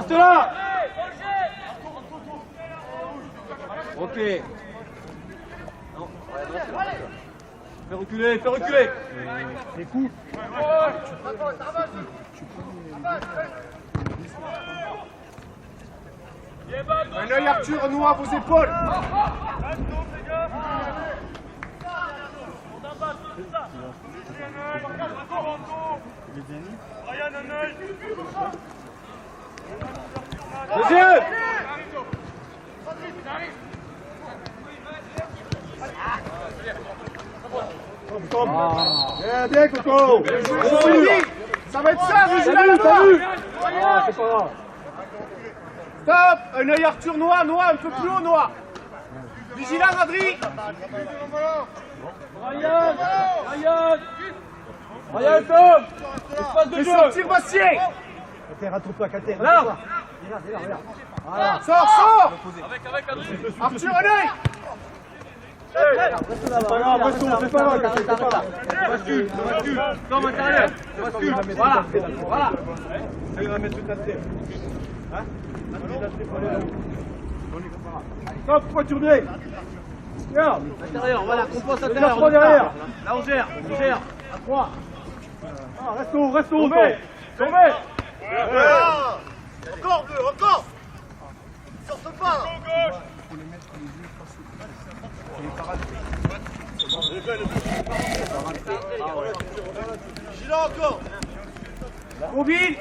Reste là. Ok. Non, fais reculer, fais reculer. Les coups. Un œil Arthur, nous à vos épaules. Deuxième. Bien, bien, Coco. Ça va être ça, vigilant, Salut. Noah. C'est pas grave. Stop. Un œil Arthur, Noah, un peu plus haut, Noah. Vigilant, Adri. Ryan, Tom. Espace de Fais jeu. sortir Bastien. Kater, rattrape-toi, Kater. Là. Regarde. Voilà. Sors. Avec Adrien. Arthur, un œil. C'est pas grave, c'est pas grave, Kater, c'est pas grave. Bascule. Comme intérieur. Bascule. Voilà. Ça ira mettre tout à terre. Hein? Stop, pourquoi tu reviens? Regarde. Intérieur, voilà. Compense Déjà intérieur. 3 derrière. Là, on gère. À 3. Ah, reste haut, Tombez. Encore deux, encore. Sorte pas. Vigilant encore. Mobile.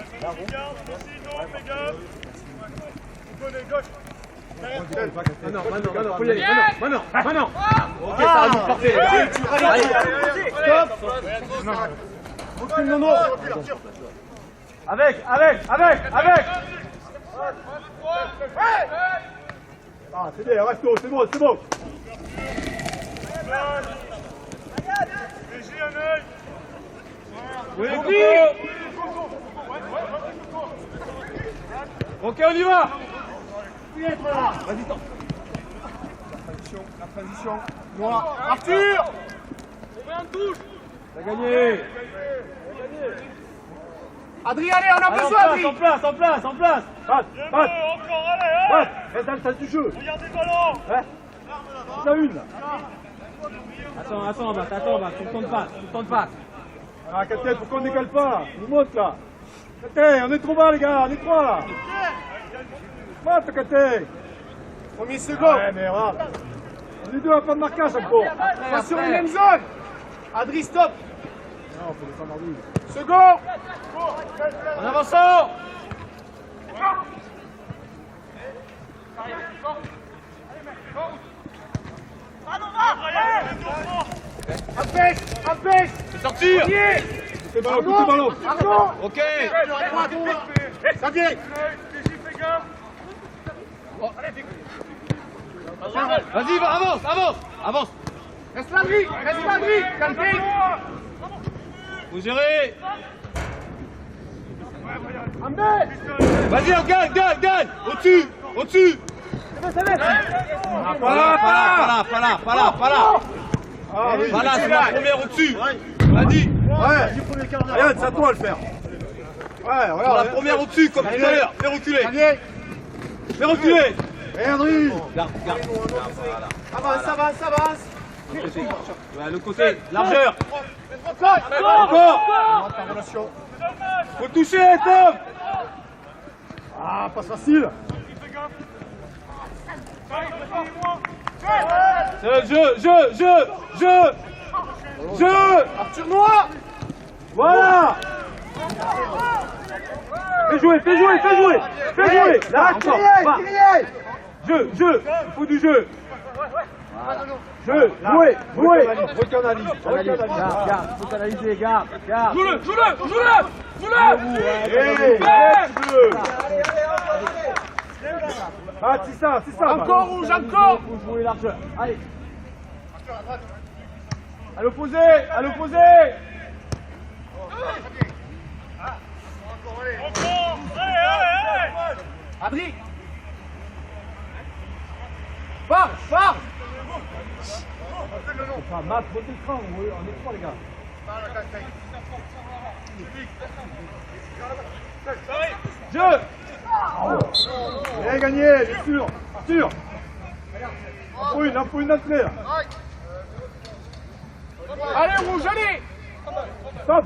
Maintenant, faut y aller. Maintenant. Ok, ça va nous porter, les gars. Allez. Stop. Recule, Nono. Avec. Ah, c'est bien, reste haut, c'est bon. Oui, ok, on y va. Vas-y, tente. La transition. Noah. Arthur. T'as gagné. Adri, allez, on a besoin, Adri. En place. Passe. Reste dans le sens du jeu. Regardez le ballon. Hein? T'en as une, là. Attends, tu ne tentes pas. Ah, Kater, pourquoi on décale pas? On monte, là. Kater, on est trop bas, les gars, on est trois, là. Monte, Kater. Premier second. Ouais, mais voilà. On est deux à pas de marquage encore. Pas sur la même zone. Adri, stop. Non, faut descendre en ligne. Second. En avançant. Empêche. C'est sortir. Coup de ballon. Arnaud. Ok. Ça vient. Vas-y, avance. Reste l'Adri. Calme. Faut gérer. Ambé. Vas-y, on gagne. Au-dessus. Pas là. Ah, oui. Voilà, c'est la première au-dessus. Vas-y. Ouais. Regarde, c'est à toi de le faire. Ouais, Sur regarde. la première au-dessus, comme tout à l'heure. Fais reculer. Et Adri. Garde. Avance. Ouais, le côté. Largeur. Encore. Faut toucher, Tom. Ah, pas facile. Jeu. Arthur Noah. Voilà. Fais jouer. Là, encore. Va. Jeu. Il faut du jeu. Jeu. Jouer. Recanalise. Garde. Faut canaliser. Garde. Joue-le. Ah, c'est ça. Encore rouge, encore. Faut jouer largeur. Allez. À l'opposé. Adri. Pars. Enfin, Matt, votre écran, on est trois, les gars. Jeu. Bien gagné, bien sûr. Arthur. Un pour une entrée là. Allez, rouge, allez. Stop.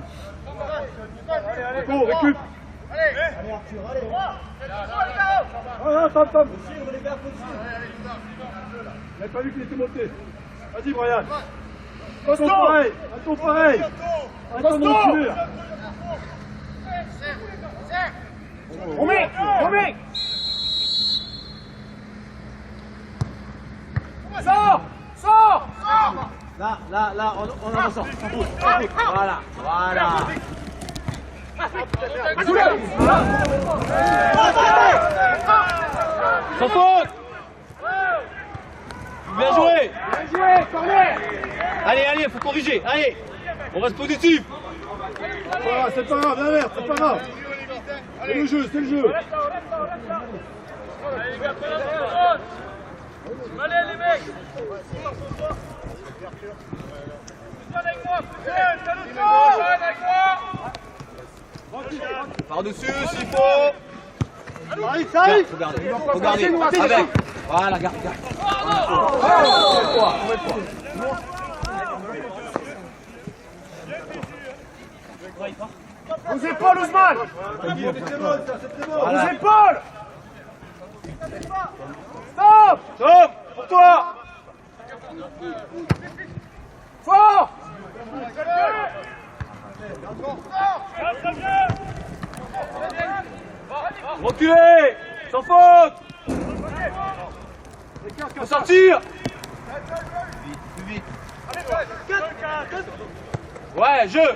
Go, récup. Ah, stop. Il n'a pas vu qu'il était monté. Vas-y, Brian. Un tour pareil. Un tour de reculer là. Romain. Sors. Là, on avance. Voilà. Sans faute. Bien joué. Corner. Allez, faut corriger. Allez, on reste positif. Voilà, c'est pas grave, Albert, c'est pas grave. C'est le jeu. Allez les mecs. Par-dessus s'il faut. Faut garder. Avec. Voilà, garde. Aux épaules, Ousmane. Aux épaules. Stop. Pour toi. Fort. Reculez. Sans faute. Faut sortir. Plus vite. Ouais, jeu.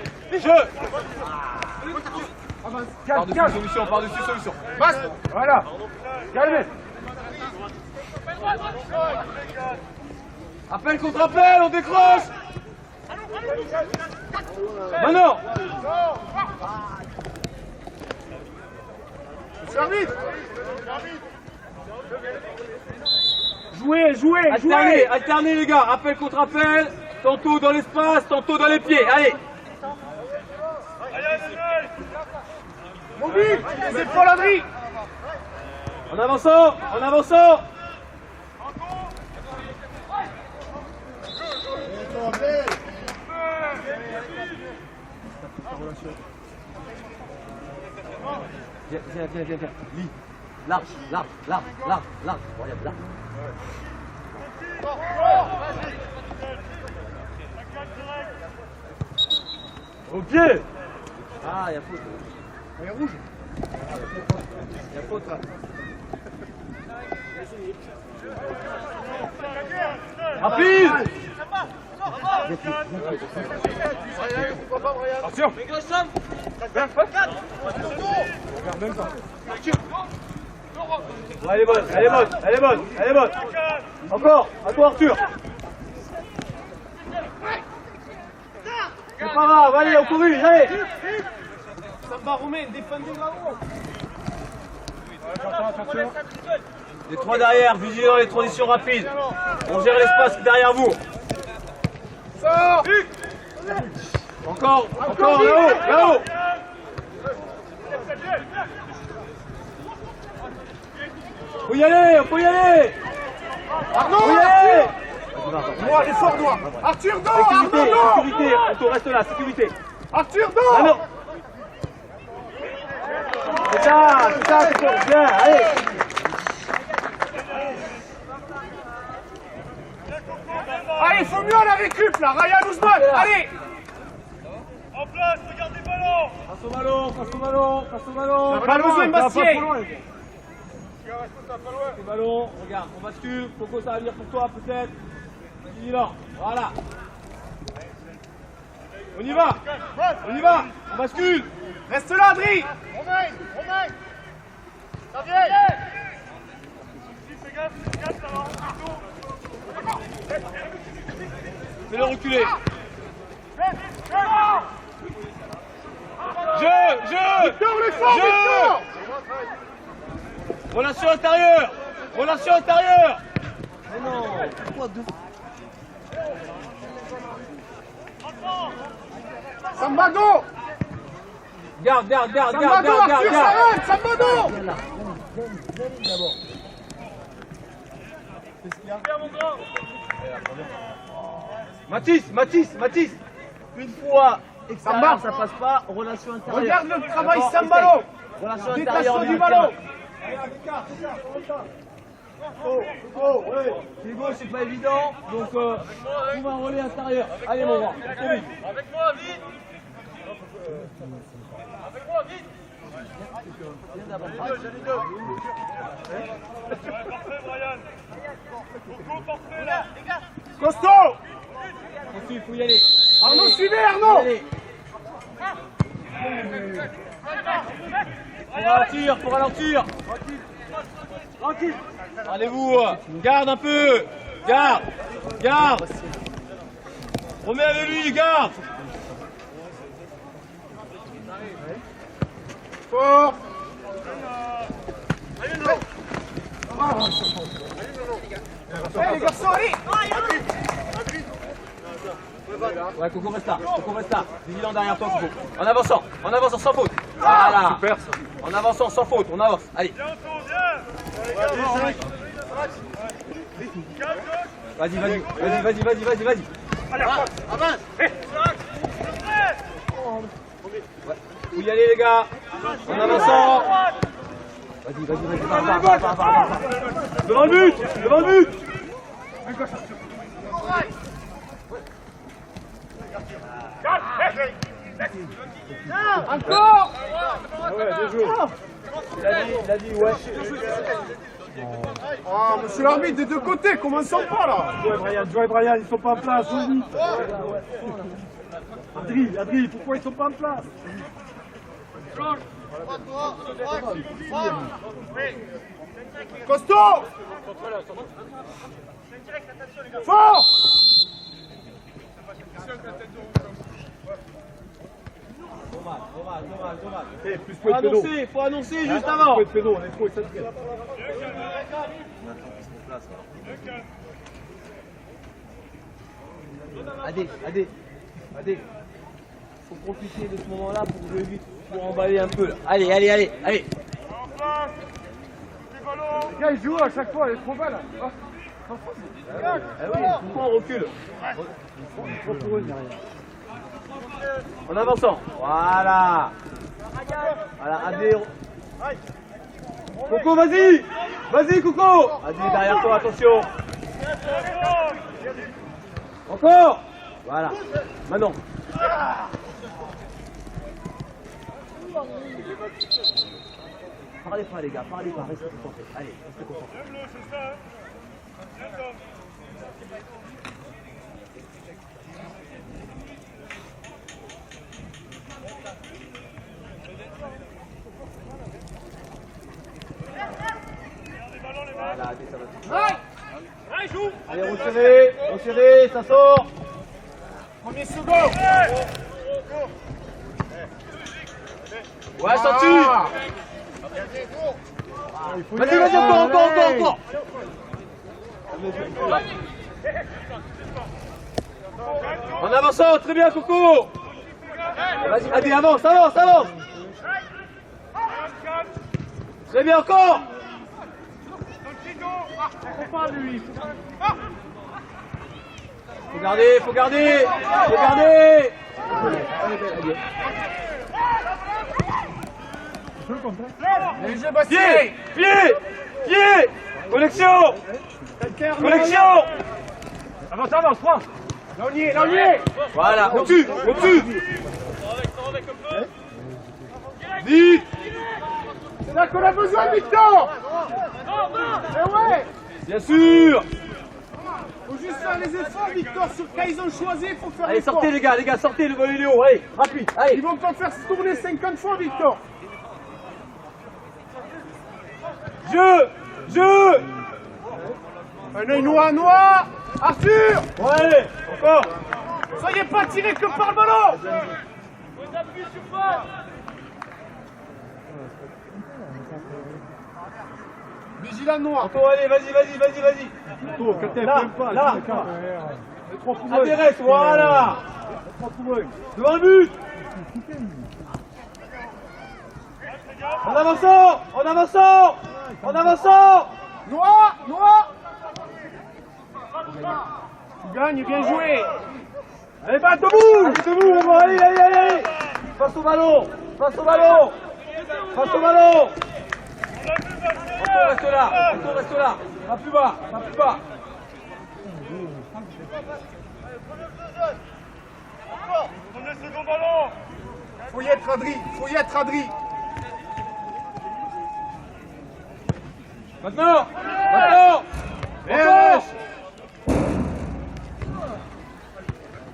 Par-dessus solution. Passe. Voilà. Calmez. Appel contre appel, on décroche. Maintenant. Arbitre. Jouez. Alternez les gars, appel contre appel, tantôt dans l'espace, tantôt dans les pieds, allez. Mobile. Les épaules, Adri. En avançant. Viens. Lis. Large. Regarde, là. Au pied. Ah, il y a faute. Il y a rouge. Il y a faute là. Rapide. Attention. Ouais, elle est bonne. Encore, à toi Arthur. C'est pas grave, allez, on couru, allez. Samba Romain, défendez là-haut. Les trois derrière, vigilants les transitions rapides. On gère l'espace derrière vous. Sors. Encore, là-haut. Faut y aller. Arnaud. Faut y aller. Noir, l'effort noir. Arthur, dos. Arnaud, dos. Sécurité, on reste là, sécurité. Arthur, dos. Ah non. C'est ça, c'est bien, allez. Allez, il faut mieux à la récup là. Ryan Ousmane, allez. En place, regardez le ballon. Passe au ballon. Pas besoin de Bastien. Le ballon, regarde, on bascule. Coco, ça va venir pour toi peut-être. Vigilant, voilà. On y va, on bascule. Reste là, Adri. Romain. Ça vient. Fais gaffe, là. Fais-le reculer. Jeu. Relation intérieure. Mais non, pourquoi deux? Sambado. Garde. Sambado, Arthur, s'arrête. Sambado. Mathis. Une fois extérieur, ça passe pas. Relation intérieure. Regarde le travail Sambalo. Relation intérieure. Détachement du ballon. Hugo, c'est pas évident, donc on va un relais intérieur. Allez, mon grand. Avec moi, vite. Avec moi, vite. Parfait, Brian. Coco, parfait, là. Costaud. Il faut y aller. Arnaud, suivez Arnaud. Allez. Pour ralentir. Tranquille. Allez-vous. Garde un peu. Garde. Remets avec lui, garde. Fort. Allez les garçons, allez. Ouais, Coco reste là. Vigilant derrière toi, Coco. En avançant, sans faute. Voilà. Super ça. En avançant, sans faute, on avance. Allez. Vas-y. Allez, avance. Faut y aller, les gars. En avançant. Vas-y. Va. Devant le but. Encore. Il a dit, ouais. Ah, monsieur l'arbitre, des deux côtés, commençons pas là. Joe et Brian, ils sont pas en place. Adri, pourquoi ils sont pas en place? Costaud. Fort. Plus peu de pédo. Faut annoncer juste avant. Plus peu de pédo, on est trop excentré. Adé. Faut profiter de ce moment-là pour jouer vite, pour emballer un peu. Là. Allez. En place. Les ballons. Les gars, ils jouent à chaque fois, elle est trop belle. Ah oui, pourquoi on recule? En avançant. Voilà, Adé. Coco, vas-y, Coco. Adé, derrière toi, attention. Encore. Voilà, maintenant. Parlez pas, les gars, restez concentrés. Allez, restez concentrés. Lève-le, c'est ça. Bien, Tom. Voilà, Adé, ça va. Allez, joue. Allez, resserrez, ça sort. Premier second. Ouais, sorti. Vas-y, encore. En avançant, très bien, Coco. Vas-y, Adé, avance. Très bien, encore. Faut garder. Pied. Connexion. Avance, prends. Launier. Voilà, au-dessus. Avec un peu. Vite. C'est là qu'on a besoin, Victor. Eh ouais. Bien sûr. Faut juste faire les efforts, Victor, sur quand ils ont choisi, il faut faire Allez, l'effort. sortez les gars, sortez le volet Léo. Allez, rapide, allez. Ils vont pas faire tourner 50 fois, Victor. Jeu. Un œil noir. Arthur. Ouais, encore. Soyez pas tirés que par le ballon. Faut appuyer sur face. Vigilant noir. Encore, allez, vas-y. Quand elle Là, fait pas, là. c'est le cas. Adresse, voilà. Devant le but. En avançant, en avançant, en avançant. Noah, Noah. Tu gagnes, bien joué. Allez, bat debout. Allez, debout, on va, allez, allez, allez. Face au ballon, face au ballon, face au ballon. Encore, reste là, encore, reste là. Pas plus bas, pas plus bas. Prenez le second ballon. Faut y être, Adri. Faut y être, Adri. Maintenant, maintenant. Encore.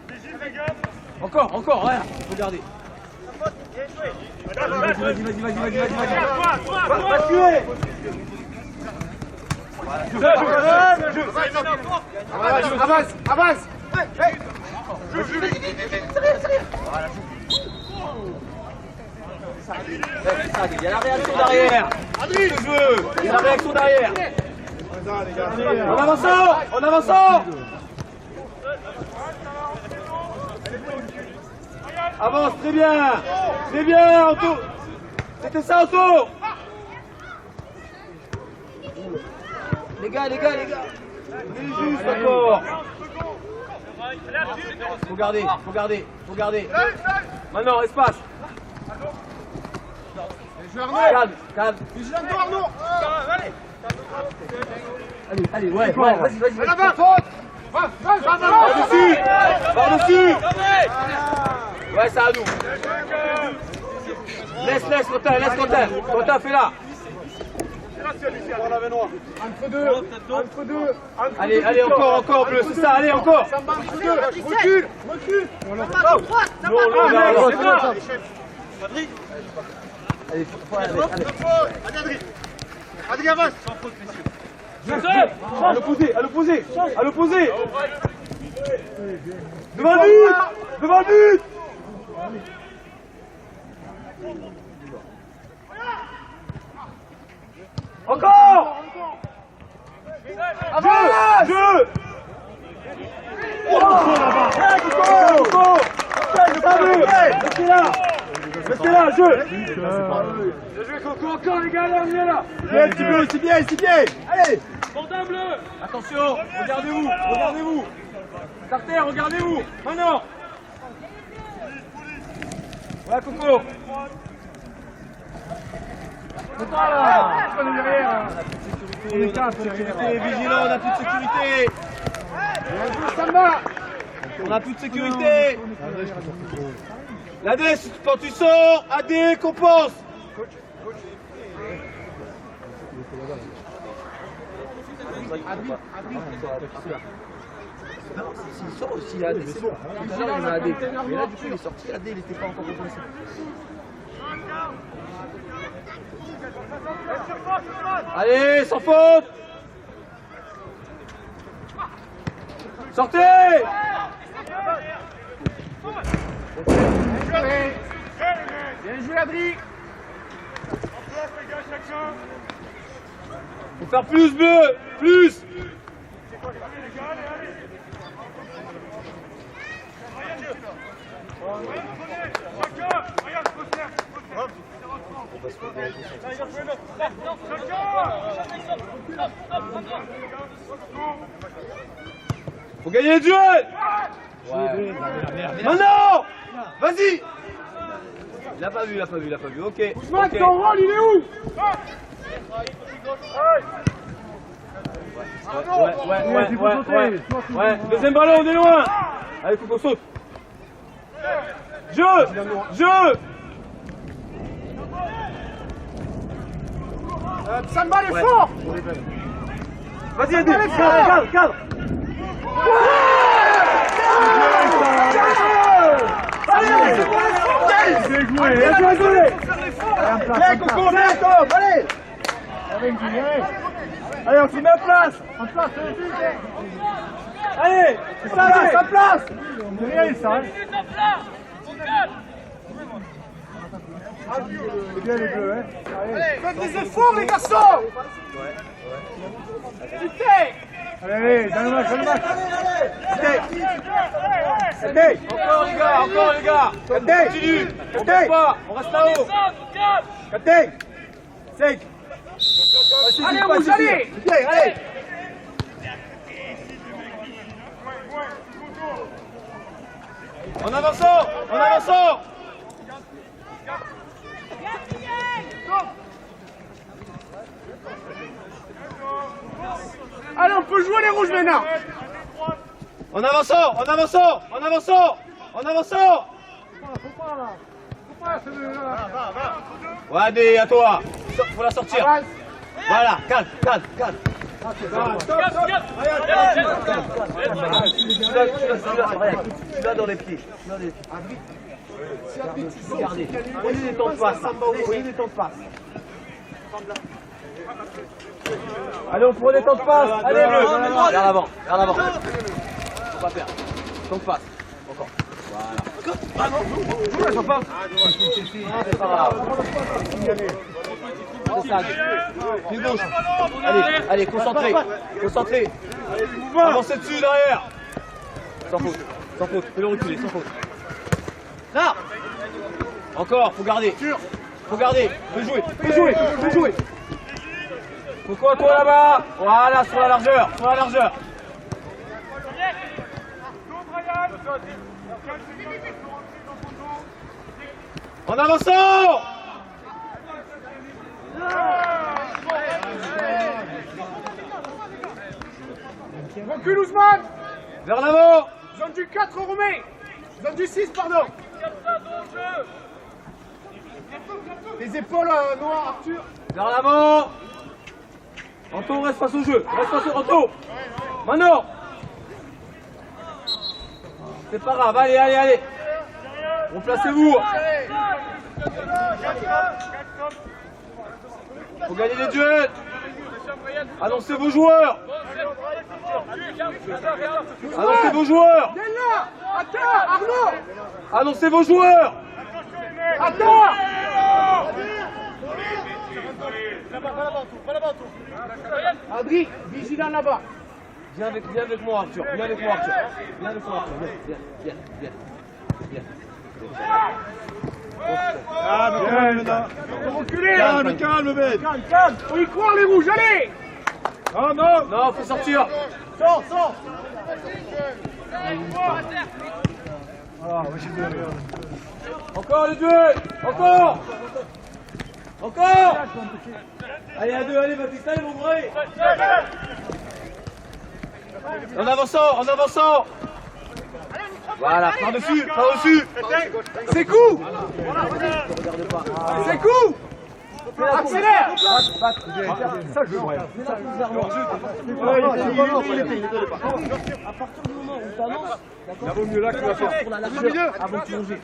Vigile les gars. Encore, encore, ouais, regardez. Vas-y. Va tuer. Avance, avance. Il y a la réaction derrière. Adrien, le jeu. Il y a la réaction derrière. En avançant, en avançant. Avance, très bien, Anto. C'était ça, Anto. Les gars. Mais juste encore. Faut garder. Maintenant, espace. Calme. Vigilante, Arnaud. Allez, ouais, vas-y. Par-dessus. Ouais, c'est à nous. Laisse, Quentin. Quentin, fais-la. Entre deux. Allez, encore, bleu, c'est ça, allez, encore. Recule. Allez. Adri, avance. À l'opposé. Devant le but. Encore. Jeu. Restez là, jeu. Bien joué, Coco, encore les gars, allez, on est là. C'est bien. Allez. Bandin bleu. Attention, regardez-vous. Carter, regardez-vous. Maintenant. Voilà, Coco. On est quatre, vigilant, on a plus de sécurité. On a plus de sécurité. L'AD, quand tu sors, AD, compense. S'il sort aussi, AD, c'est bon. Tout à l'heure, on a AD. Mais là, du coup, il est sorti, AD, il n'était pas encore compensé. Allez, sans faute. Sortez. Bien joué, Adri. En place les gars, chacun. Faut faire plus, bleu. Plus. Les gars, allez. Chacun. Regarde, Faut gagner le duel. Maintenant. Vas-y. Il a pas vu. Ok. Ousmane, ton rôle, il est où? Ouais. Deuxième ballon, on est loin. Allez, faut qu'on saute. Jeu. Samba est fort. Vas-y, Adé, cadre. Allez, Coco, allez, on se met en place. Allez, c'est ça, là, sa place. C'est bien les bleus, hein. Faites des efforts, les garçons. Vite. Allez, donne-moi, donne-moi. Cadet. Encore les gars. Cadet. Continue. On Cadet. bouge pas, on reste là-haut. Cadet. Sec. Allez, rouge, allez. Allez. En avançant. Allez, on peut jouer les rouges maintenant. En avançant. Ouais, Adé, à toi. Faut la sortir. Voilà, calme. Tu l'as dans les pieds. Regardez. Prenez des temps de passe. Allez, on prend des temps de passe. Allez, bleu. Vers l'avant. Faut pas perdre. Temps de passe. Encore. Voilà. C'est pas grave. C'est ça. Pied gauche. Allez, concentré. Avancez dessus, derrière. Sans faute. Fais-le reculer, sans faute. Là. Encore, faut garder. Fais jouer. Pourquoi toi là-bas? Voilà, sur la largeur. En avançant. Recule Ousmane. Vers l'avant. Zone du 4 Romain. Zone du 6, pardon. Les épaules noires, Arthur. Vers l'avant. Anto, reste face au jeu. Anto. Maintenant. C'est pas grave, allez. Replacez-vous. Faut gagner les duels. Annoncez vos joueurs. Viens là. Attends, Arnaud. Annoncez vos joueurs. Attends. Adri, vigilant là-bas. Viens avec moi, Arthur. Viens. Reculez. Calme, bête. Calme. Faut y croire les rouges, allez. Non, faut sortir. Sors. Encore les duels. Encore. Allez, à deux, allez, Baptiste, allez, mon vrai. En avançant. Voilà, par-dessus. C'est coup. Accélère. Ça, je veux voir. À partir du moment où tu annonces, Il vaut mieux là que tu vas faire. pour la largeur, avant de plonger.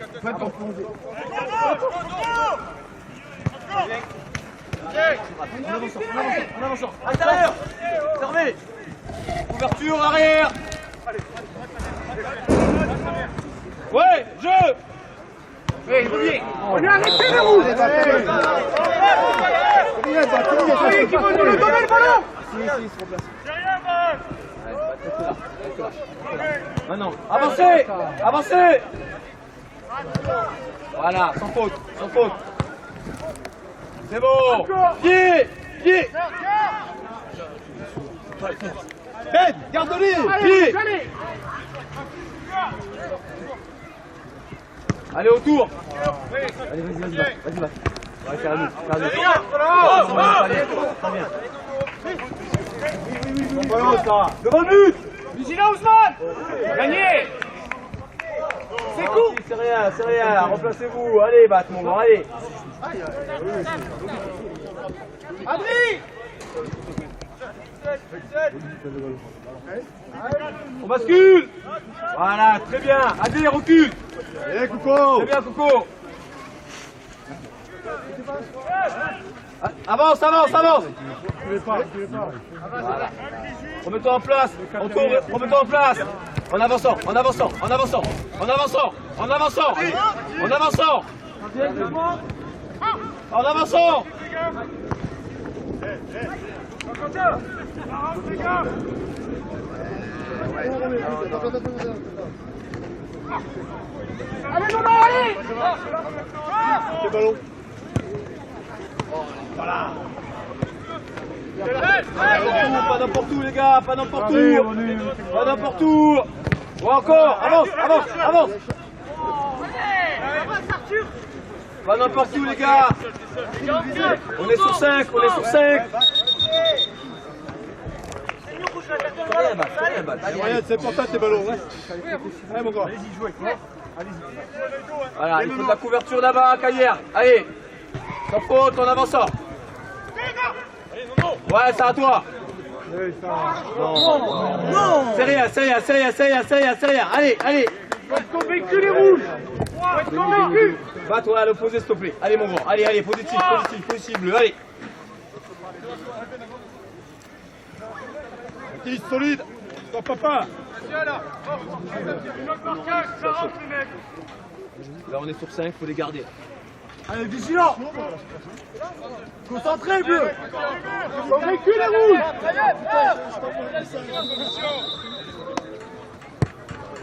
En avançant. Intérieur. Fermé. Ouverture, arrière. Ouais, jeu. Reviens. On est arrêté les rouges. Allez, qui vont nous le donner le ballon. Maintenant, avancez. Voilà, sans faute. C'est bon. Pied. Bête, garde-les. Allez, allez. Allez, autour. Allez, vas-y, va. Ouais, c'est à nous. Devant le but. Vigilant Ousmane. Gagné. C'est coup. C'est rien. Remplacez-vous. Allez, batte, mon grand, allez. Adri. On bascule. Voilà, très bien. Allez, recule. Eh, Coco. Très bien, Coco. Avance. Voilà. Remets-toi en place. Remets-toi en place. En avançant. Avance les gars. Allez, Nono, allez! Le ballon. Pas n'importe où les gars, pas n'importe où. Allez, on est... Pas n'importe où. Ou encore, avance, avance, avance. Pas n'importe où les gars. On est sur 5, on est sur 5. Regarde, c'est pour ça tes ballons, ouais. Allez mon gars. Voilà, il faut de la couverture là-bas, Caillère. Allez, sans faute, en avançant. Ouais, c'est à toi. C'est rien, c'est rien, c'est rien, c'est rien, c'est rien, c'est rien. Allez, allez. Faut être convaincu, les rouges! Faut être convaincu! Va-toi à l'opposé, s'il te plaît. Allez, mon grand. Allez, allez, positif, positif, positif, bleu. Allez. Mathis, solide. Toi, papa. Une autre marquage, ça rentre les mecs. Là, on est sur 5, faut les garder. Allez, vigilant! Concentré, bleu! Convaincu, les rouges!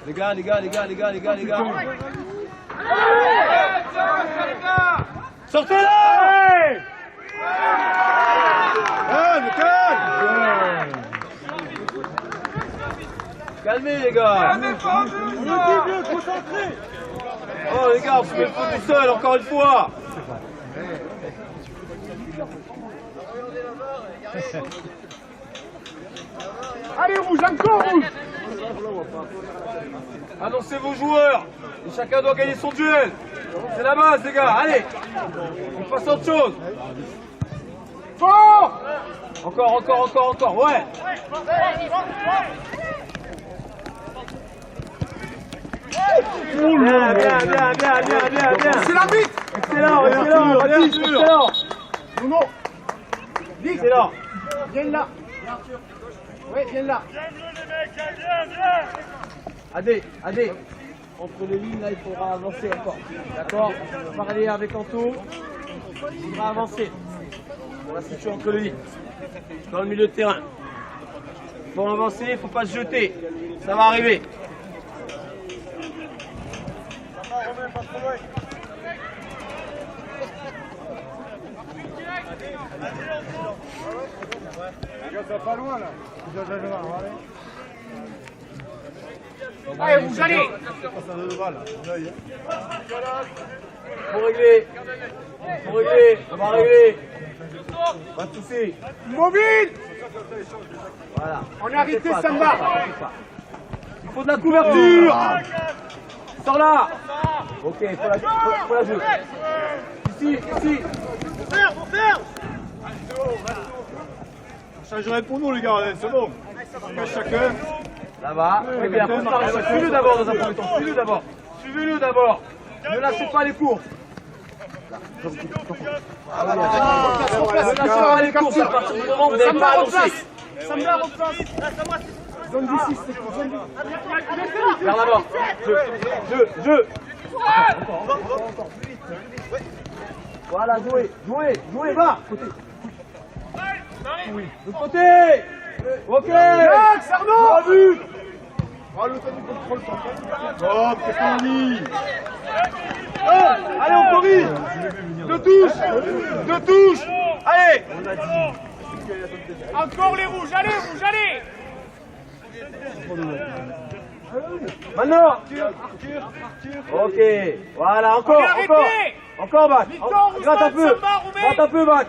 Les gars, les gars, les gars, les gars, les gars, les gars. Sortez là! Calme, calme. Calmez les gars. Oh les gars, on se met le coup tout seul encore une fois. Allez, rouge, encore rouge! Annoncez vos joueurs. Et chacun doit gagner son duel. C'est la base les gars, allez. On passe à autre chose. Fort! Encore, encore, encore, encore, ouais. Bien, bien, bien, bien, bien, bien, bien. C'est l'arbitre! Excellent, excellent, Baptiste, excellent. Nono! Excellent. Viens là! Ouais, viens là! Viens bleu les mecs, viens, viens. Adé, Adé, entre les lignes, là, il faudra avancer encore. D'accord? Parler avec Anto, il faudra avancer. On va se situer entre les lignes, dans le milieu de terrain. Il faut avancer, il ne faut pas se jeter. Ça va arriver. Ça va pas loin là. Allez, rouge, allez! Faut régler. Faut régler. On va régler. Pas de soucis. Mobile! Voilà. On a arrêté Samba! Il faut de la couverture. Sors là. Ok, faut la jouer. Ici, ici. Ça changerait pour nous les gars, c'est bon. Chacun. Là-bas. Très bien. Suivez-le d'abord dans un premier temps. Suivez-le d'abord. Suivez-le d'abord. Ne lâchez pas les courses. Ne lâchez pas les courses à partir du moment où vous n'avez pas avancé. Samba, replace! Zone du 6, c'est quoi? Zone du... Vers l'avant. Jeu. Voilà, jouez, va. De côté. Ok. Max, Arnaud! Pas vu. Oh, le temps du contrôle, Oh, c'est fini. Allez, on corrige. Deux touches. Allez. Encore les rouges, allez, rouge, allez! Maintenant. Ok. Voilà, encore. Encore, Bac. Gratte un peu. Bac.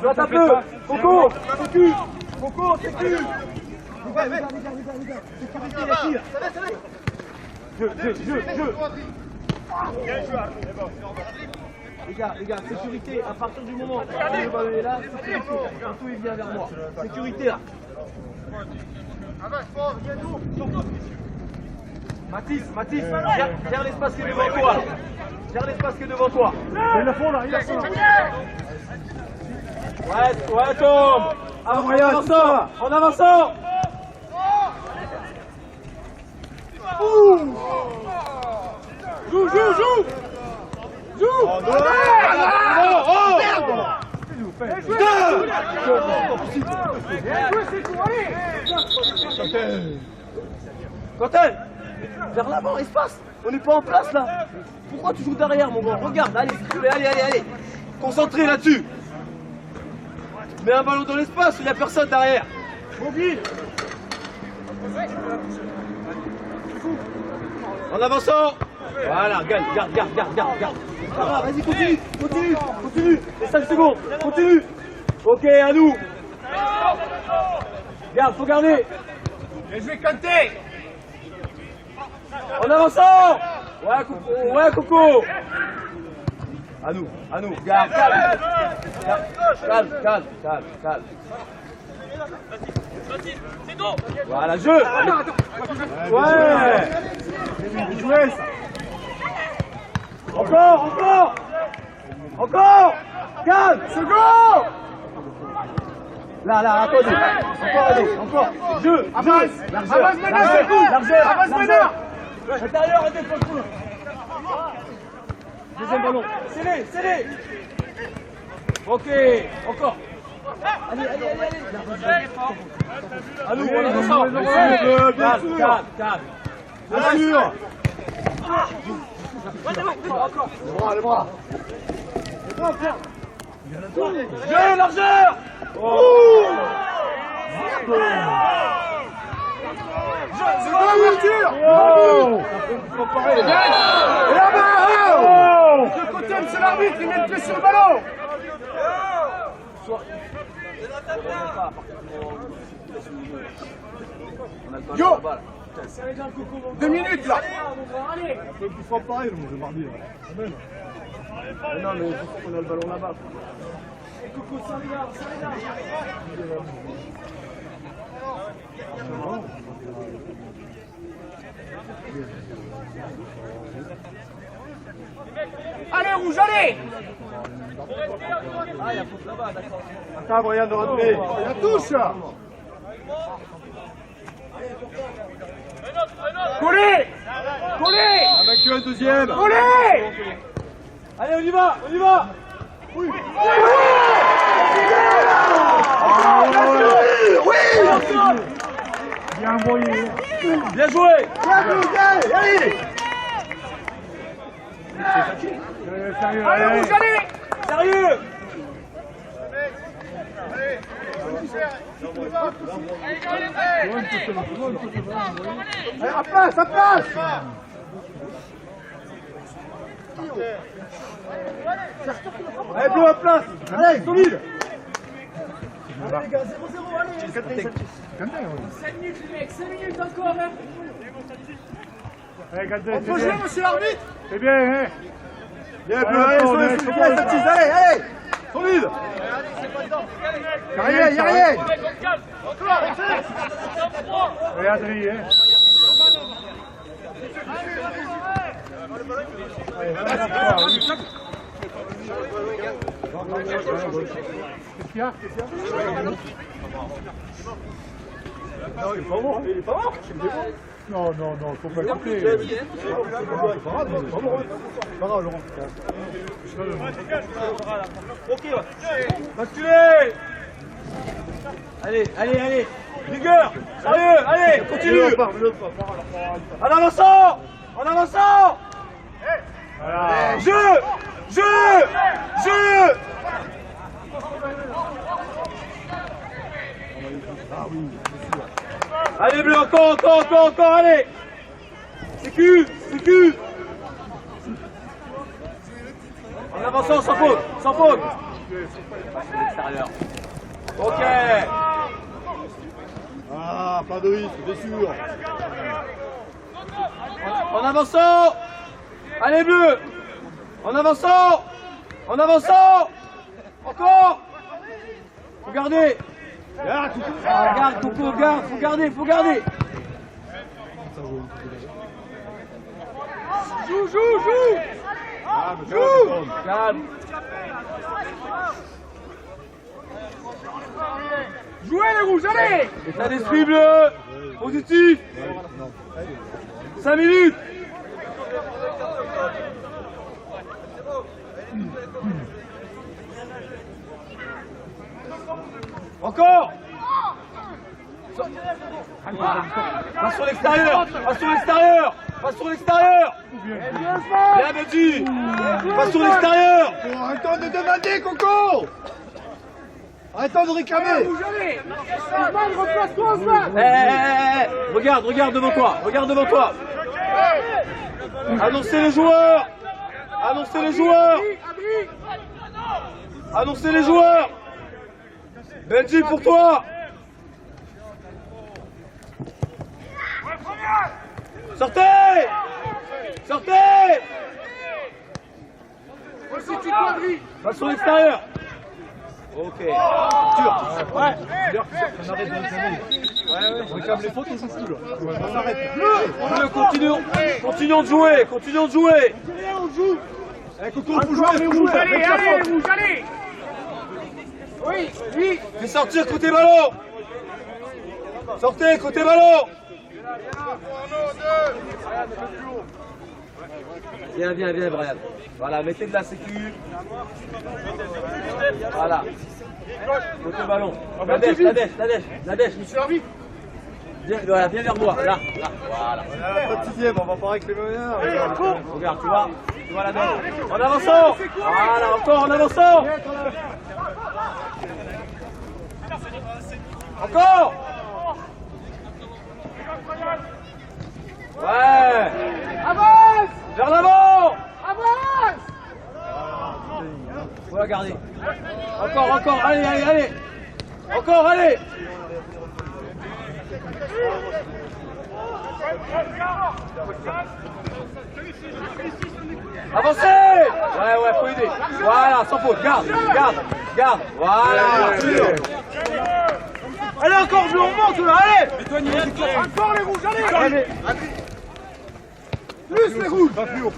Gratte un peu. Coco, sécu. Jeu. Les gars, sécurité, à partir du moment où le ballon est là, sécurité. Surtout il vient vers moi. Sécurité là. Mathis, gère l'espace qui est devant toi. Il a fond là, il a fond. Ouais, Tom. En avançant. Joue! Oh non. fait. Quentin, vers l'avant, espace. On n'est pas en place là. Pourquoi tu joues derrière, mon gars? Regarde, allez, s'il te plaît, allez. Concentré là-dessus. Mets un ballon dans l'espace, il n'y a personne derrière. Mobile. En avançant. Voilà, garde. Ah, vas-y, continue. Les 5 secondes, continue. Ok, à nous. Garde, faut garder. Bien joué, Kanté. En avançant. Ouais, Coco. À nous. Garde, calme. Voilà, jeu. Ouais. Bien joué, ça. Encore. Calme. Second. Là, attendez. Encore. Jeu. Avance maintenant, c'est tout. Avance maintenant. Intérieur, arrêtez de contrôle. Deuxième ballon. Scellé. Ok, encore. Allez. À nous, on avance. Calme. Bien sûr. Les bras. Jeu, largeur. Et là-bas, le côté, monsieur l'arbitre, il met le pied sur le ballon. Yo, 2 minutes là. Tu feras pareil, le mardi. Non, mais il faut qu'on a le ballon là-bas. Allez, rouge, allez. Ah, il y a faute là-bas, d'accord. Attends, Brian de rentrer. La touche. Collé. Avec un deuxième. Collé. Allez, on y va. Oui. Bien envoyé. Bien joué. Allez. Sérieux, Allez, rouge, allez. Sérieux. Allez, à place. Allez, bleu à place. Allez, solide. Allez, les gars, 0-0, allez. 5 minutes encore, hein. Allez, Kanté, On peut jouer, monsieur l'arbitre. c'est bien, hein. Bien, bleu, allez, solide, allez. Solide. Y'a rien. Allez, Adrien, hein. Allez, qu'est-ce qu'il y a? Non, il est pas mort. Non, faut pas écouter. Pas grave, Laurent. Ok, basculez. Allez. Rigueur. Sérieux, allez, continue. En avançant. Voilà. Jeu. Allez, bleu, encore, allez. Sécu. En avançant, sans faute. L'extérieur. Ok. Ah, pas de risque, c'est sûr. En avançant. Allez, bleu. En avançant. Encore. Faut garder. Garde, Coco, garde. Faut garder. Joue. Calme. Jouez les rouges, allez. État d'esprit bleu. Positif. 5 minutes. Encore. Passe sur l'extérieur. Passe sur l'extérieur. Passe sur l'extérieur. Bien Benji. Passe sur l'extérieur. Arrêtons de demander, Coco. Arrêtons de réclamer. Regarde devant toi. Regarde devant toi. Annoncez les joueurs. Annoncez les joueurs. Annoncez les joueurs. Benji pour toi. Sortez. Sortez. Passe sur l'extérieur. Ok. Dur. Ouais. On arrête de réclamer. On réclame les fautes, on s'en fout là. On arrête. Continuons de jouer. Continuons de jouer. Eh, Coco, faut jouer, faut jouer. Allez, allez, rouge, allez. Oui, oui. Fais sortir côté ballon. Sortez côté ballon. Viens, Brian. Voilà, mettez de la sécu. Voilà. Côté ballon. Nadège. Je suis envie. Viens vers moi. Là. Voilà. Pas de sixième, on va pas réclamer rien. Regarde, tu vois la donne. En avançant. Voilà, encore en avançant. Encore. Ouais. Avance. Vers l'avant. Avance. Faut la garder. Encore. Allez. Encore, allez. Avancez. Ouais, faut aider. Voilà, sans faute. Garde. Voilà. Allez, encore, je remonte là, allez. Encore les rouges, allez. Plus les rouges. Pas plus haut.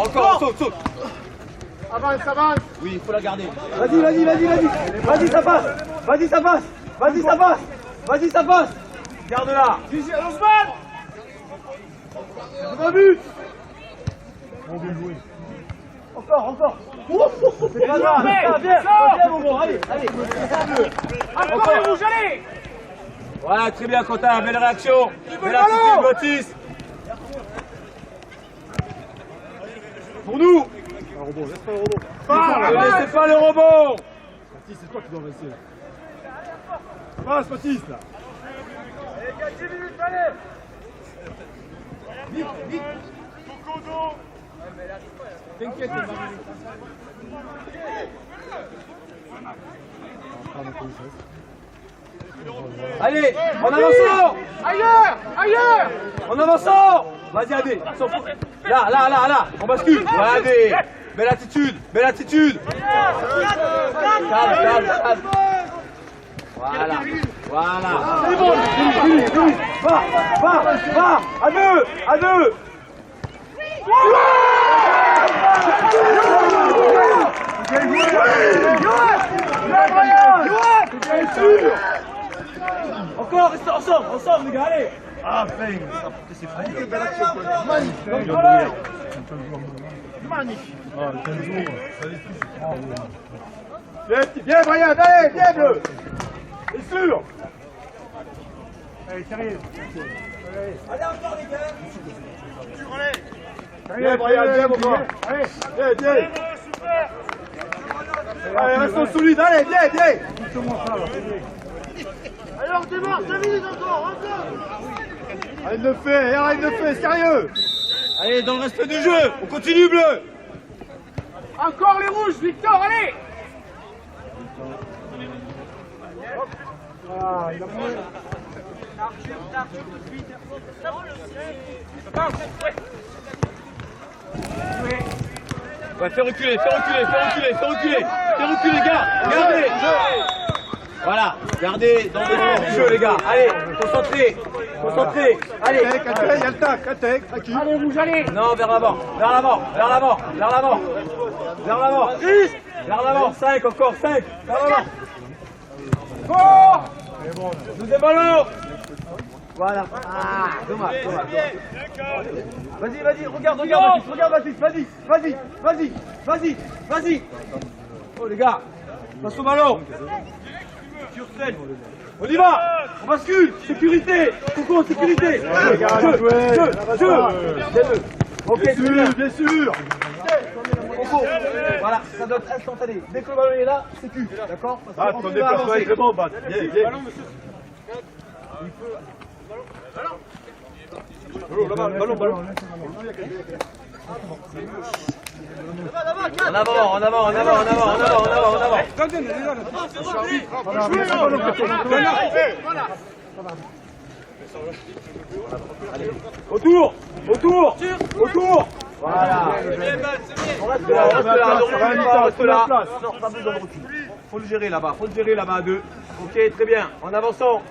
Encore, saute. Avance. Oui, il faut la garder. Vas-y, ça passe. Garde-la. Ousmane. Un but. Encore. C'est pas grave. Viens, mon bon, allez. Encore les rouges, allez. Voilà, très bien, Quentin, belle réaction. Belle attitude, Baptiste. Pour nous. Un rebond, laisse pas le rebond. Ne laissez pas le rebond. Baptiste, c'est toi qui dois rester. Passe, Baptiste, là. T'inquiète, allez, en avançant. Ailleurs. En avançant. Vas-y, Adé. Là. On bascule. Ouais, Adé. Belle attitude. Calme. Voilà. C'est bon. Va. À deux. Encore, restez ensemble les gars, allez. Ah, Feng, c'est fou. Magnifique. Ah, le 15 jours, ça les touche. Viens, Brian, allez, viens, bleu. C'est sûr. Allez, sérieux. Allez encore les gars. Viens, Brian, viens, mon gars. Allez, viens. Allez, restons solides, allez, viens. Alors, démarre, 5 minutes encore. Arrête de faire, sérieux. Allez, dans le respect du jeu. On continue, bleu. Encore les rouges, Victor, allez. Ouais, fais reculer, gars. Gardez. Voilà, gardez dans le jeu, les gars. Allez, concentrez. Allez. Il y a le tac, tranquille. Allez, rouge, allez. Non, vers l'avant. Vers l'avant, 5, encore 5. Vers l'avant. Fort. Deuxième ballon. Voilà. Ah, dommage. Vas-y, regarde Baptiste, vas-y. Oh, les gars. Passe au ballon. On y va. On bascule. Sécurité. Coco, sécurité. Jeu. Ok, Bien sûr. Coco. Voilà, ça doit être instantané. Dès que le ballon est là, c'est cul. D'accord? Ah, ton déplacement est très bon, Bat. Viens. Ballon. En avant. Autour. Voilà. On reste là. Non, pas besoin de recul. Faut le gérer là-bas à deux. Ok, très bien. En avançant.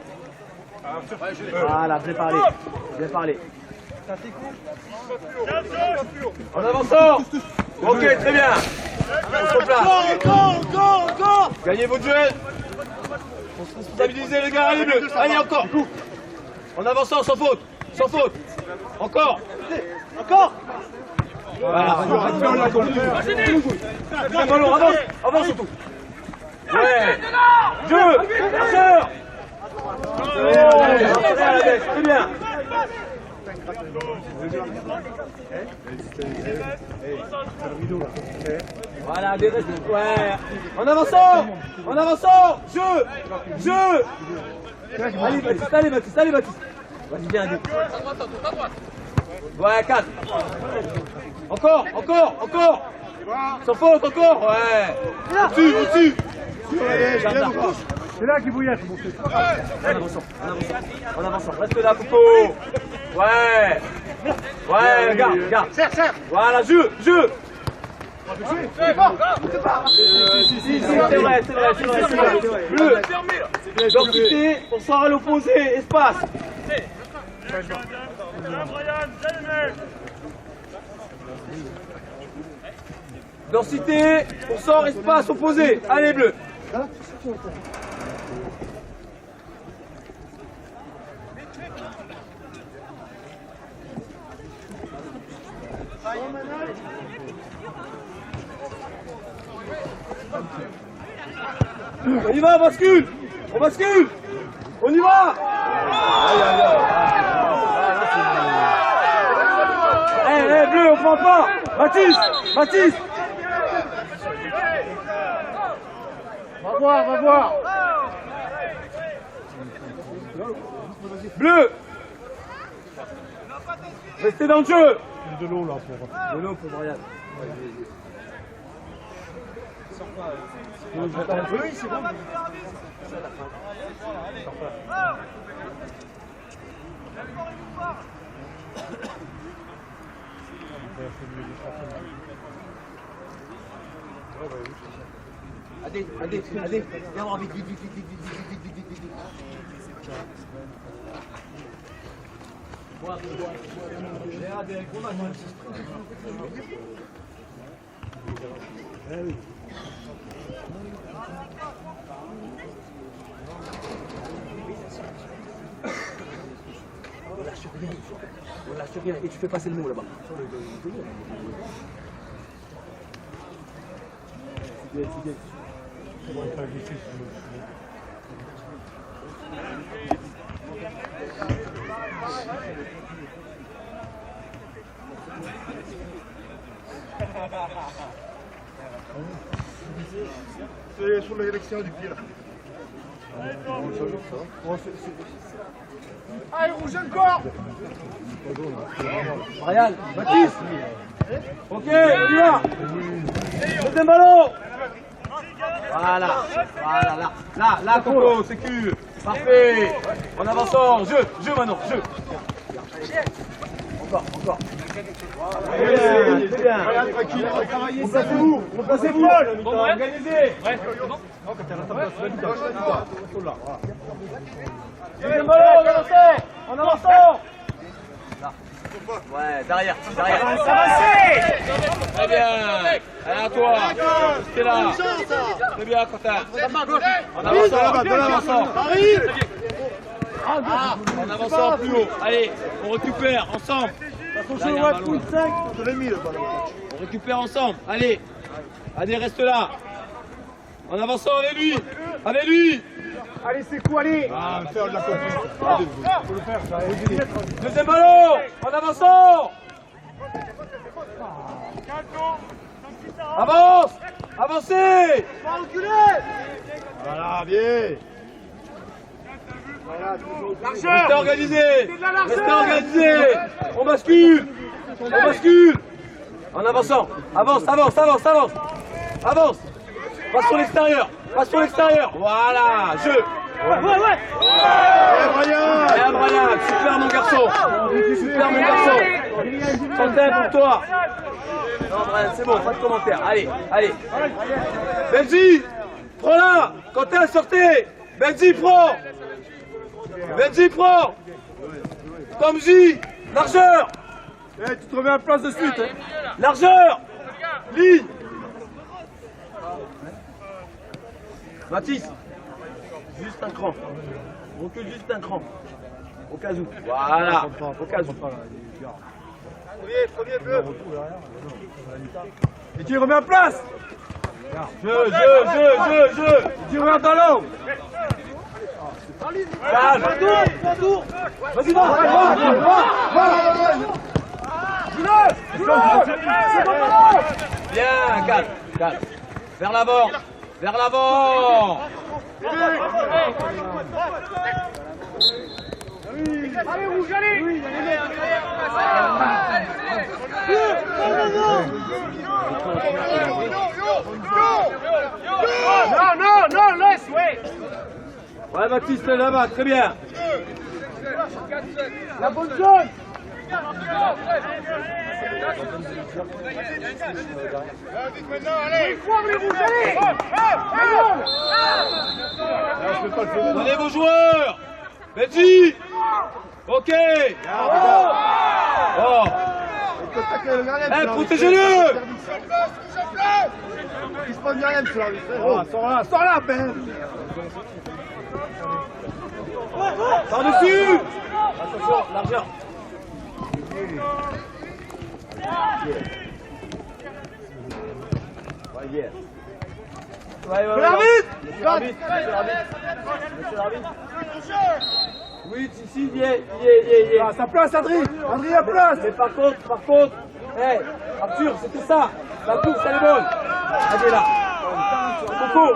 Voilà, bien parlé. En avançant. Ok, très bien. Encore. Gagnez votre jeu. On se responsabilise les gars, allez bleus. Allez, encore. En avançant, sans faute. Encore. Voilà. Ballon, avance surtout. Ouais. Jeu. Passeur. Très bien. Voilà, des restes. Ouais. En avançant. Jeu. Allez, Baptiste. Vas-y, viens, allez. Ouais, 4. Encore. Sans faute, encore. Ouais. Au-dessus. C'est là qu'il faut y être. En avançant. Reste là, Coco. Ouais, regarde. Serre. Voilà, jeu. C'est vrai. Bleu. Densité, on sort à l'opposé, espace. Densité, on sort, espace, opposé. Allez, bleu. On y va, on bascule. On y va. Bleu, on prend pas. Baptiste. Va voir. Bleu. Restez dans le jeu. De l'eau là pour Brian. Oui, c'est bon. Allez, viens voir vite. On lâche rien et tu fais passer le mot là-bas. C'est sur l'élection du pied là. Allez, rouge encore. Brian, Baptiste. Ok, on y va. Deuxième ballon. Voilà, là, Coco, sécure. Parfait. En avançant, jeu maintenant, jeu. Encore. C'est bien. Replacez-vous. Organisez. Deuxième ballon, en avançant. Là. Ouais, derrière. Très bien. Allez, à toi. T'es là. Très bien, Quentin. En avançant plus haut. Allez, on récupère ensemble. On récupère ensemble. Allez, reste là. En avançant, avec lui. Avec lui. Allez, c'est quoi, allez. Ah, faire de la confiance. Faut le faire, ça. Deuxième ballon. En avançant. Avance. Avancez. Voilà, bien. Restez organisé. Restez organisé. On bascule. On bascule. En avançant. Avance, avance, avance, avance. Avance. Passe sur l'extérieur. Passe sur l'extérieur. Voilà. Jeu. Brian. Bien, Brian. Super, mon garçon. Super, mon garçon. Santé pour toi. Non, Brian, c'est bon. Pas de commentaire. Allez, allez. Benji. Prends-la. Quentin, sortez. Benji, prends. Benji, prends. Tom J. Largeur. Eh, tu te remets en place de suite. Hein. Largeur. Ligne. Mathis. Juste un cran. Recule juste un cran. Au cas où. Voilà. Au cas où. Premier bleu. Et tu remets en place. Jeu. Tu remets en talon. Calme. Vas-y, va. Bien, calme. Vers l'avant. Vers l'avant. Allez, rouge, allez. Non, laisse, ouais. Ouais, Baptiste, là-bas, très bien. La bonne zone. Allez, croire les rouges, allez. Donnez vos joueurs. Benji. Ok. Oh. Eh, protégez-le. Il se passe rien sur la vie. Sors là, Ben. Par-dessus. Attention, largeur. Ouais, l'arbitre. Monsieur l'arbitre. Oui, si, il y est. Ah, sa place, Adrien. Adrien, place. Mais par contre, hey, Arthur, c'était ça. La course, elle est bonne. Allez là. Coco.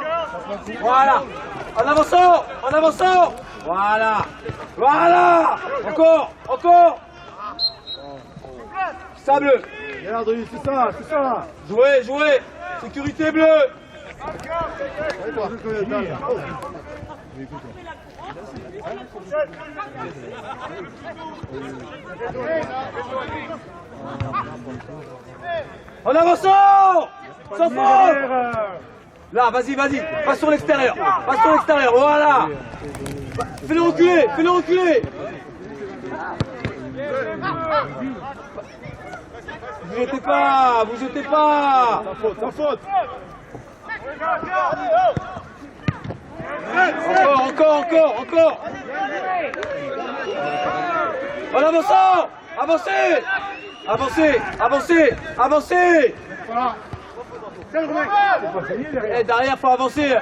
Voilà. En avançant. Voilà. Encore. Sable. Regarde, Adrien, c'est ça. Jouez. Sécurité bleue. En avançant. Sans faute. Là, vas-y. Passe sur l'extérieur. Voilà. Fais-le reculer. Vous jetez pas. Sa faute. Encore. En avançant. Avancez. Voilà. Eh, derrière, faut avancer.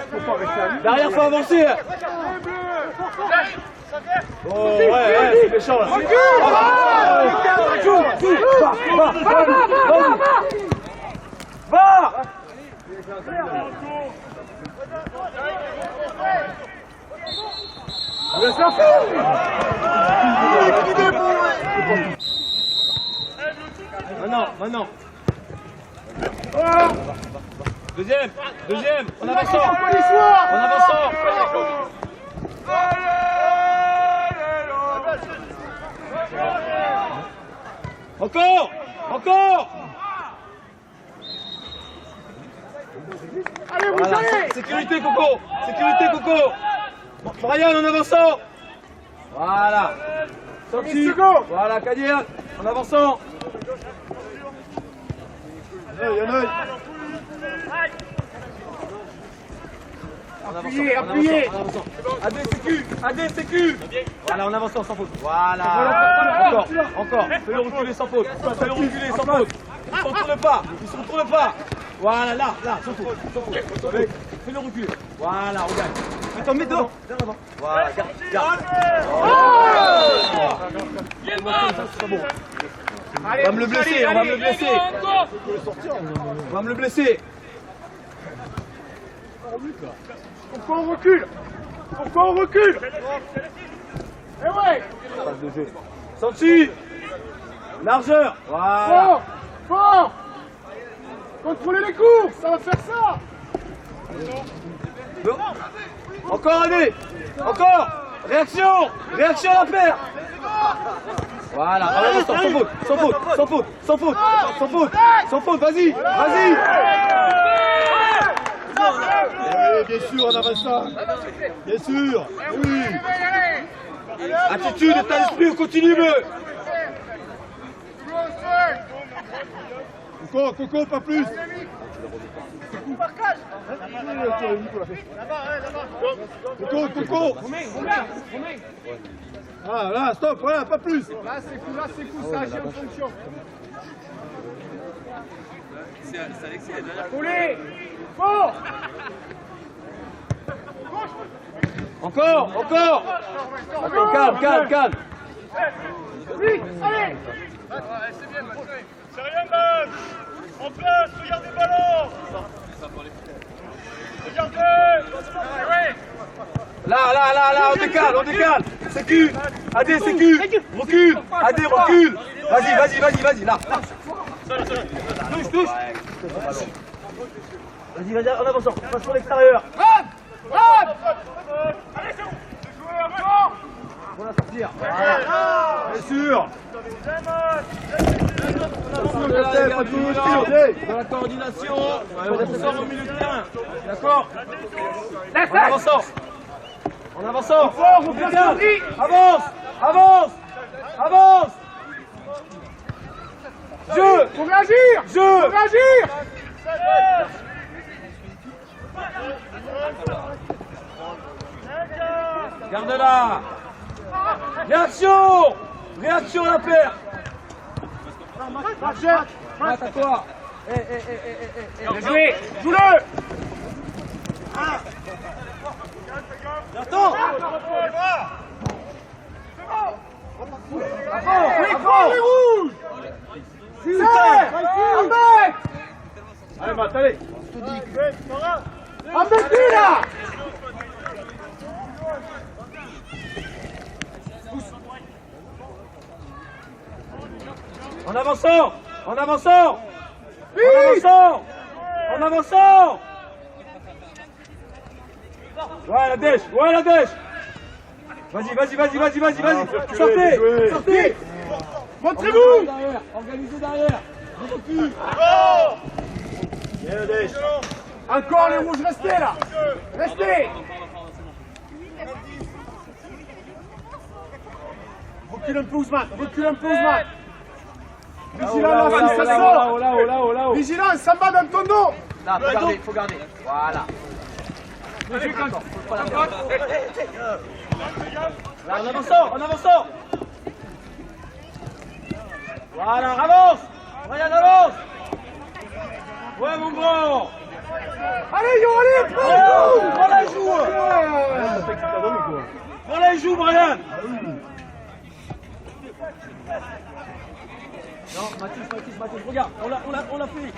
Oh, ouais, c'est méchant là. Va. Maintenant. Deuxième, en avançant. Encore. Allez, vous Voilà. allez. Sécurité, Coco. Brian, en avançant. Voilà. Sorti. Voilà, Kadir, en avançant. Il y en a. Appuyez. ADCQ. Voilà, en avançant sans faute. Voilà. Encore. Fais-le reculer sans faute. Il se retourne pas. Voilà, là, sans faute. Fais-le reculer. Voilà, on gagne. Attends, mets dehors. Vers l'avant. Voilà, garde. Allez, On va me le blesser, on va me le blesser. On va me le blesser. Pourquoi on recule? Eh ouais! Passe de jeu. Sorti. Largeur. Voilà. Fort! Contrôlez les courses, ça va faire ça! Encore allez. Encore. Réaction à la paire. Voilà, sans faute, vas-y. Bien sûr, on avance ça. Bien sûr. Oui. Attitude, état d'esprit, on continue, Coco, pas plus. Coco. Ah là, stop, voilà, pas plus. Là c'est cool, ça agit en fonction. Coulez! Fort! Encore. Attends, calme. Vite, allez! C'est rien, man. En place, regardez le ballon. Regardez. Là, on décale. Sécu. Adé, sécu. Recule. Adé, recule. Vas-y, là. Touche. Vas-y, en avançant. Passe sur l'extérieur. Allez, c'est bon. Jouez encore. On va sortir. Bien sûr. Dans la coordination, on sort au milieu de terrain. D'accord. En avançant. On décale. Avance. Jeu. Faut réagir! Garde-la. Réaction à la paire. Marche à toi. Bien joué! Joue-le! Attends. Les rouges! Allez, Matt, allez. Embête-lui là! En avançant. Ouais, la dèche. Vas-y. Sortez. Montrez-vous! Organisez derrière. Encore les rouges, restez là! Restez! Recule un peu Ousmane! Vigilant là, si ça sort! Là. Vigilant, ça va dans ton dos! Là, faut garder. Voilà. Là, en avançant. Voilà, avance. Ryan, avance. Ouais, mon grand. Allez, Yo, allez! Prends la joue. Prends la joue, Brian. Non, Mathis, regarde, on l'a fait.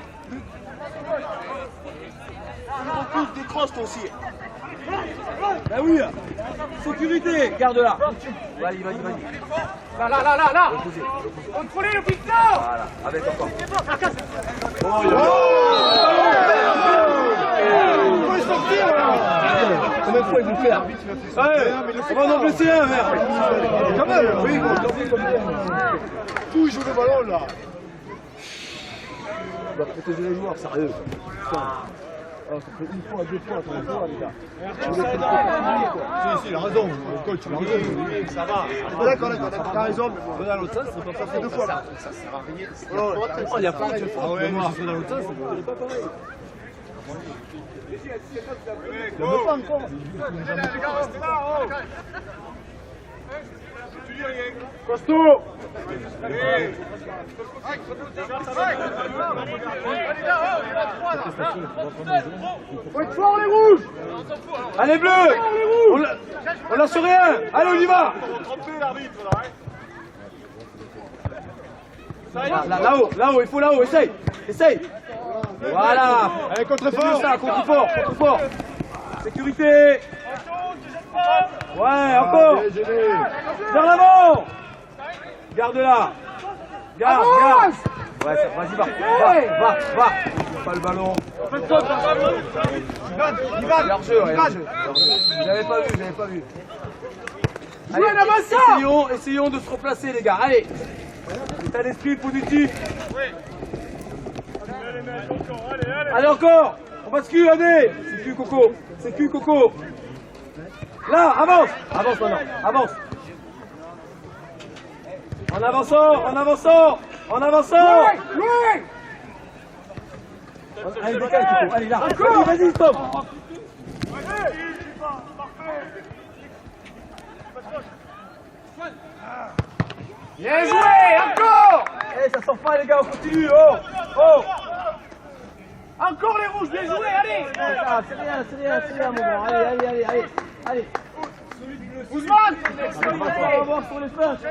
On recule des crosses toi aussi. Bah oui. Sécurité, garde-la. Vas-y. Là! Contrôlez le Victor! Voilà, avec encore. Combien de fois il vous fait là? On va en blesser un, merde. Quand même, oui. Tout, il joue le ballon, là. On va protéger les joueurs, sérieux. Ça fait une fois, 2 fois, 3 fois, les gars. Si, il a raison. Le coach, il a raison. Oui, ça va. D'accord. T'as raison, mais dans l'autre sens, c'est comme ça fait 2 fois. Ça sert à rien. Oh, il y a pas de Ah ouais, mais si c'est dans l'autre sens, c'est pas pareil. Il ne pas encore. Costaud! Faut être fort les rouges. Allez bleu. On lâche rien. Allez, on y va. Là-haut, il faut là-haut, essaye. Voilà. Allez, contre-fort. Sécurité. Ouais, encore. Vers l'avant. Garde là. Garde. Ouais, vas-y, va. Pas le ballon. Largeur. J'avais pas vu. Allez, essayons de se replacer, les gars. Allez. État d'esprit positif. Allez, encore. On bascule, allez. C'est cul, Coco. Là, avance maintenant. Avance. En avançant. Allez, décale, Coco. Allez, là. Vas-y, stop. Bien joué, encore. Eh, ça sort pas, les gars, on continue. Oh. Encore les rouges, bien joué, allez. C'est rien, mon grand. Allez. Ousmane. Avoir sur les flashs.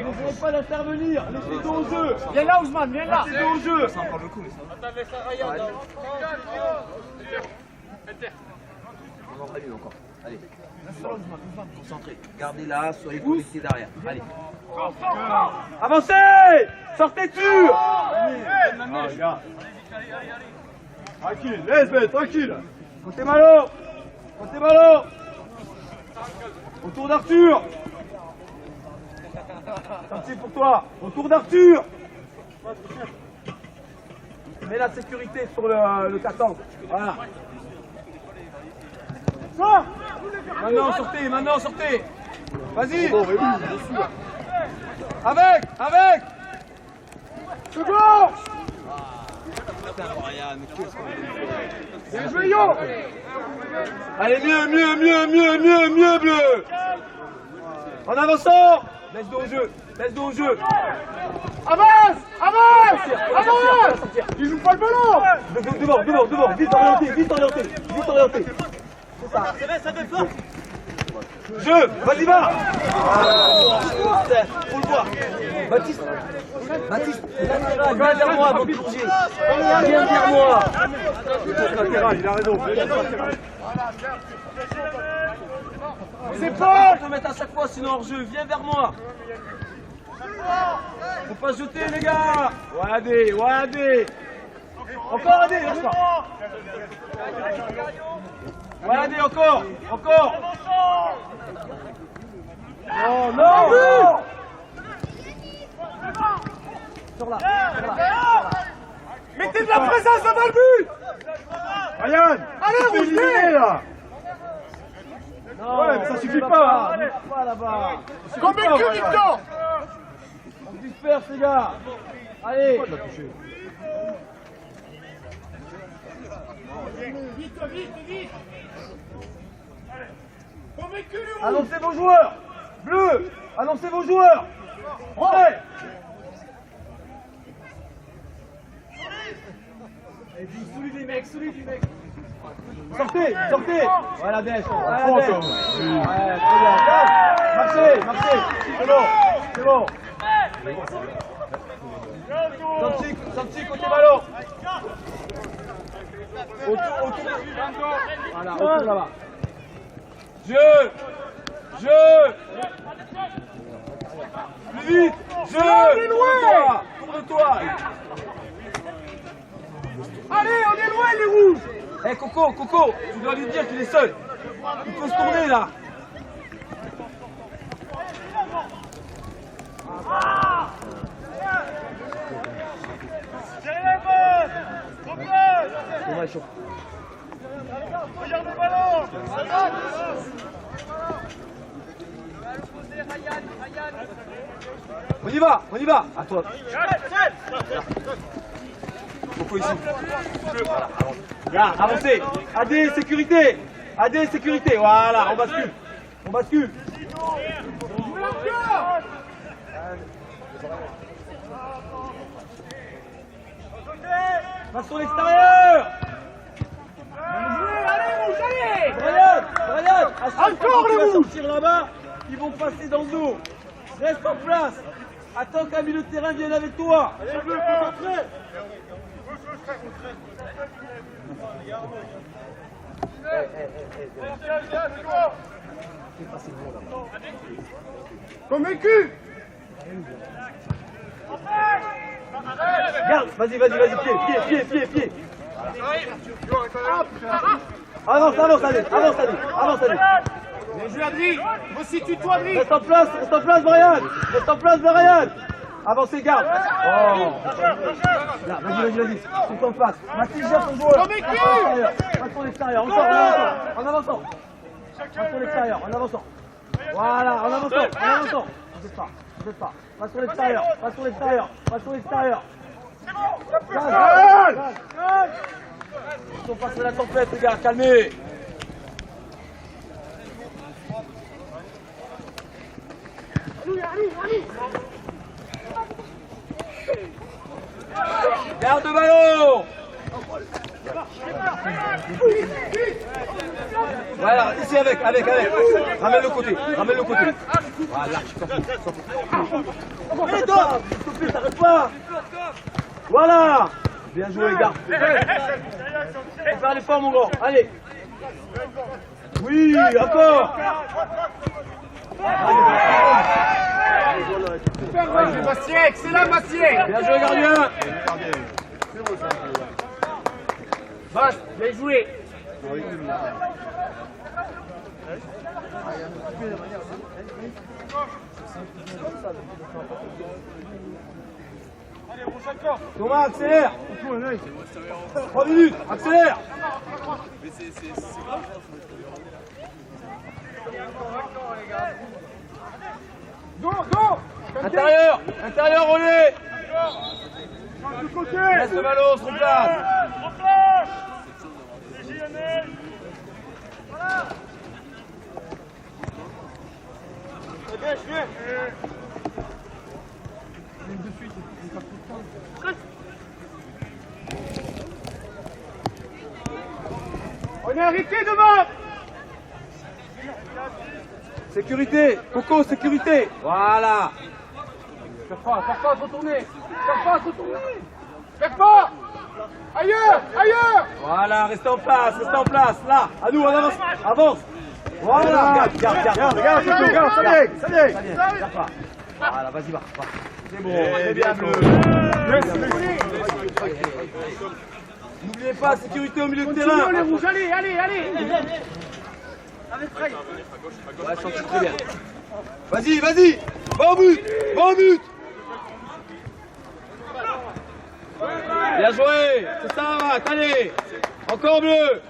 N'essayez pas d'intervenir. Laissez tout au jeu. Viens là, Ousmane, viens là. Laissez tout au jeu. Encore. Allez. Concentré. Gardez là, soyez connectés derrière. Allez. Avancez. Sortez dessus. Tranquille, laisse, tranquille. Côté Malo. Autour d'Arthur. C'est pour toi. Autour d'Arthur. Mets la sécurité sur le 14. Voilà. Maintenant sortez. Vas-y. Avec. Second. Bien joué, Yo. Allez, mieux, bleu. En avançant. Laisse dos au jeu. Avance. Il joue pas le ballon. Devant. Vite orienté. C'est ça. Ça fait fort. Jeu, vas-y, va. Faut le voir. Baptiste, Viens vers moi avant de plonger. Viens vers moi. Latéral, il a raison. C'est pas. Faut mettre à chaque fois, sinon hors jeu. Viens vers moi. Faut pas se jeter, les gars. Ouais, Adé. Encore Adé, lâche pas. Ouais, Adé, encore. Non. Sur là. Mettez de la présence devant le but. Ryan, Allez, tu fais éliminer, là. Ouais, mais ça suffit pas. Pas là-bas. Convaincu, Victor. On se disperse, les gars. Allez. Vite. Convaincu, les rouges. Annoncez vos joueurs. Bleu, annoncez vos joueurs. Ouais. Souris les mecs. Sortez. Voilà, Dèche. Ouais, très bien. Marchez. C'est bon. Santi, côté ballon. Autour. Voilà, autour là-bas. Jeu. Plus vite. Tour de toi. Allez, on est loin, les rouges. Eh Coco, tu dois lui dire qu'il est seul. Il peut se tourner là. On va chaud. Regarde le ballon. On y va. À toi. Coco ici. Voilà, là, avancez. AD, sécurité. Voilà, on bascule. Passe sur l'extérieur. Allez, rouge, allez. Brian, à chaque fois Encore que tu les vas rouges. sortir là-bas, ils vont passer dans le dos. Reste en place. Attends qu'un milieu de terrain vienne avec toi. Allez, bleu, concentré. Convaincu. Garde, vas-y, pied. Avance, allez. Bien joué, Adri. Resitue-toi, Adri. Reste en place, Brian. Avancez, garde. Oh. Là, vas-y. Tout en face. Mathilde, gère ton joueur. Passe sur l'extérieur. Encore, en avançant. Passe sur l'extérieur, en avançant. Voilà, en avançant. Vous êtes pas. Passe sur l'extérieur. Gaz. Ils sont passés à la tempête, les gars, calmez. Garde le ballon. Voilà, ici avec. Ramène le côté. Voilà, allez, toi, s'il te plaît, t'arrêtes pas. Voilà. Bien joué, gars. Faire l'effort, mon grand. Allez. Oui, encore. Bastien, excellent, Bastien. Bien joué, gardien. Bast, bien joué. Thomas, accélère. 3 minutes, accélère. Intérieur, relais. Laisse le ballon, on se replace. On est arrêté devant. Sécurité, Coco, sécurité. Voilà. Faire pas, retourner. Faire pas. Ailleurs. Voilà, restez en place. Là, à nous, on avance. Voilà, regarde, ça y est. Regarde pas. Voilà, vas-y, va. C'est bon, très bien, bleu. N'oubliez pas, sécurité au milieu de terrain. Continue, les rouges, allez. Ouais, je sens très bien. Vas-y, va au but. Bien joué, c'est ça, allez. Encore bleu.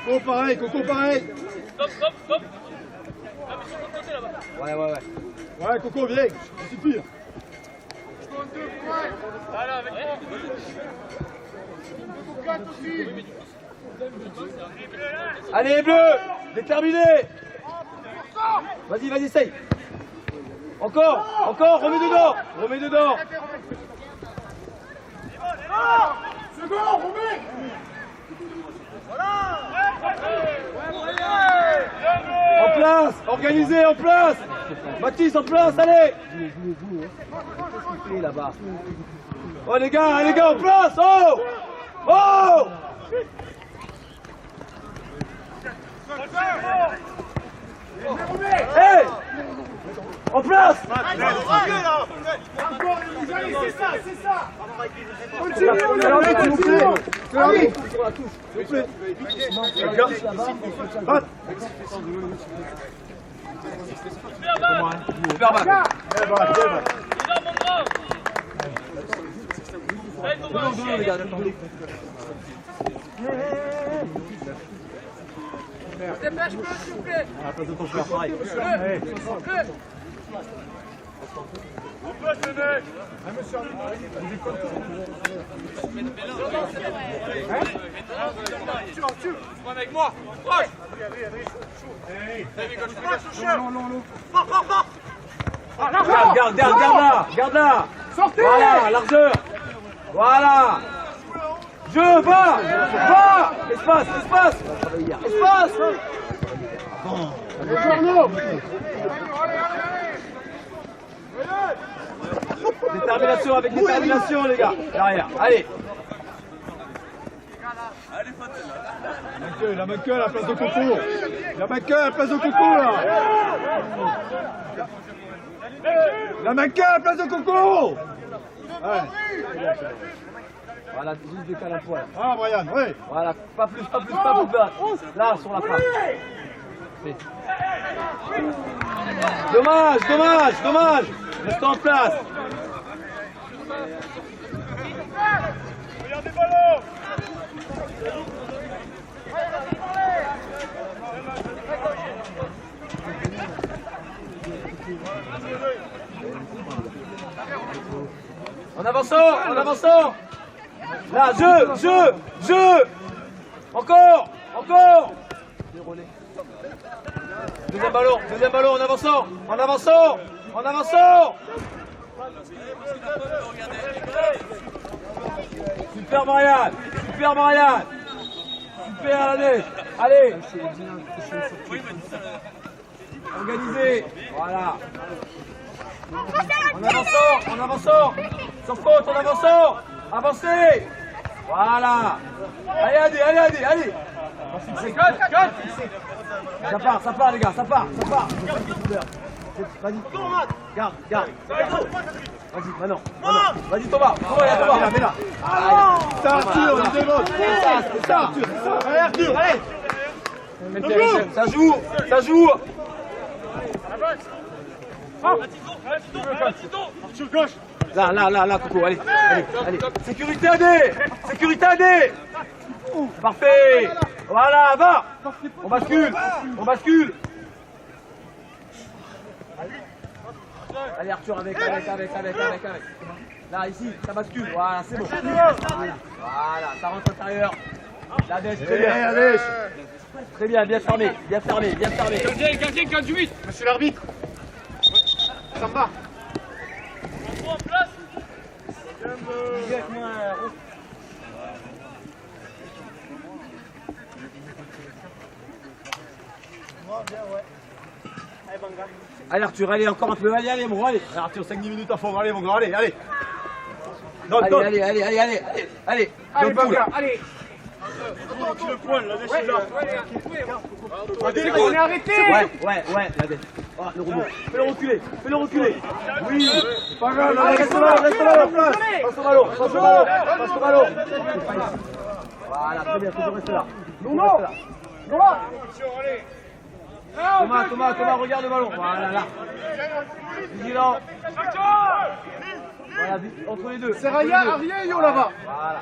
Coco, pareil. Stop. Ah, mais sur l'autre côté là-bas. Ouais. Ouais, Coco, viens, ça suffit. Allez, avec moi. Allez, bleu, déterminé. Vas-y, essaye. Encore, remets dedans. Second, remets. En place, organisé, en place. Mathis, en place, allez. Là-bas. Oh les gars, en place. Oh. Hey, en place. Encore, les rouges, allez, c'est ça. Allez, Super bac. Là, mon grand. Là, il faut pas chier. Les gars, attendez. Dépêche-moi, s'il vous plaît. Attention, ton frère, pareil. Bleu. Avec moi. Proche. Garde là. Sortez. Voilà, largeur. Voilà. Va. Espace. Détermination avec détermination, les gars. Derrière, allez. Il a manqué à la place de Coco. Il a manqué à la place de Coco, là. Il a manqué à la place de Coco. Ouais. Voilà, juste décale un poil. Ah, Brian, oui. Voilà, pas plus. Là, sur la frappe. Dommage. Reste en place. Regardez le ballon. En avançant. Là, jeu. Encore. Deuxième ballon, en avançant. Super Marianne. Super Annette. Allez. Organisé. Voilà. En avançant. Sans faute, en avançant. Avancez. Voilà. Allez. Ça part les gars, ça part. Vas-y. Garde. Vas-y, maintenant. Vas-y Thomas. Mets là. C'est Arthur, on est devant. C'est ça. Allez, Arthur, allez. Ça joue. Sur gauche. Là, Coco, allez. Sécurité AD. Parfait. Voilà, va. On bascule. Allez Arthur, avec. Là, ici, ça bascule. Voilà, c'est bon. Voilà, ça rentre à l'intérieur. La dèche, très bien. Allez. Très bien, bien fermé. Gardien, 48. Monsieur l'arbitre. Ça me va. En place. Allez Arthur, encore un peu. Allez, mon gros, allez. Arthur, 5-10 minutes à fond. Allez, mon grand, allez. Donne. Allez. Allez, Banga, allez. Le point, la dèche est là. On est arrêté. Ouais, la dèche. Ah, le rebond. Fais-le reculer. Oui. Pas grave, Reste là, la place. Passe au ballon. Voilà, très bien, toujours rester là. Thomas, regarde le ballon. Voilà, là. Vigilant. Voilà, entre les deux. C'est Raya, Ariel, yo là-bas. Voilà.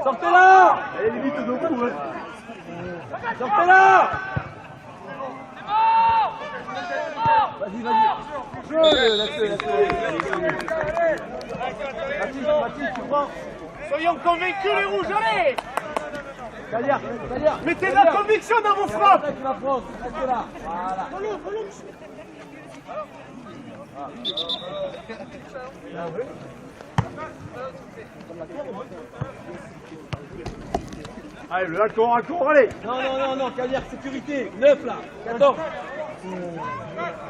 Sortez-la. Elle est limite de coup, hein. Sortez-la. Vas-y. Mathis, tu prends. Soyons convaincus les rouges, allez. Calia. Mettez de la conviction dans vos frappes. Reste la France, reste là. Voilà. Allez, le accord, allez. Non, Calia, sécurité. 9 là. 14.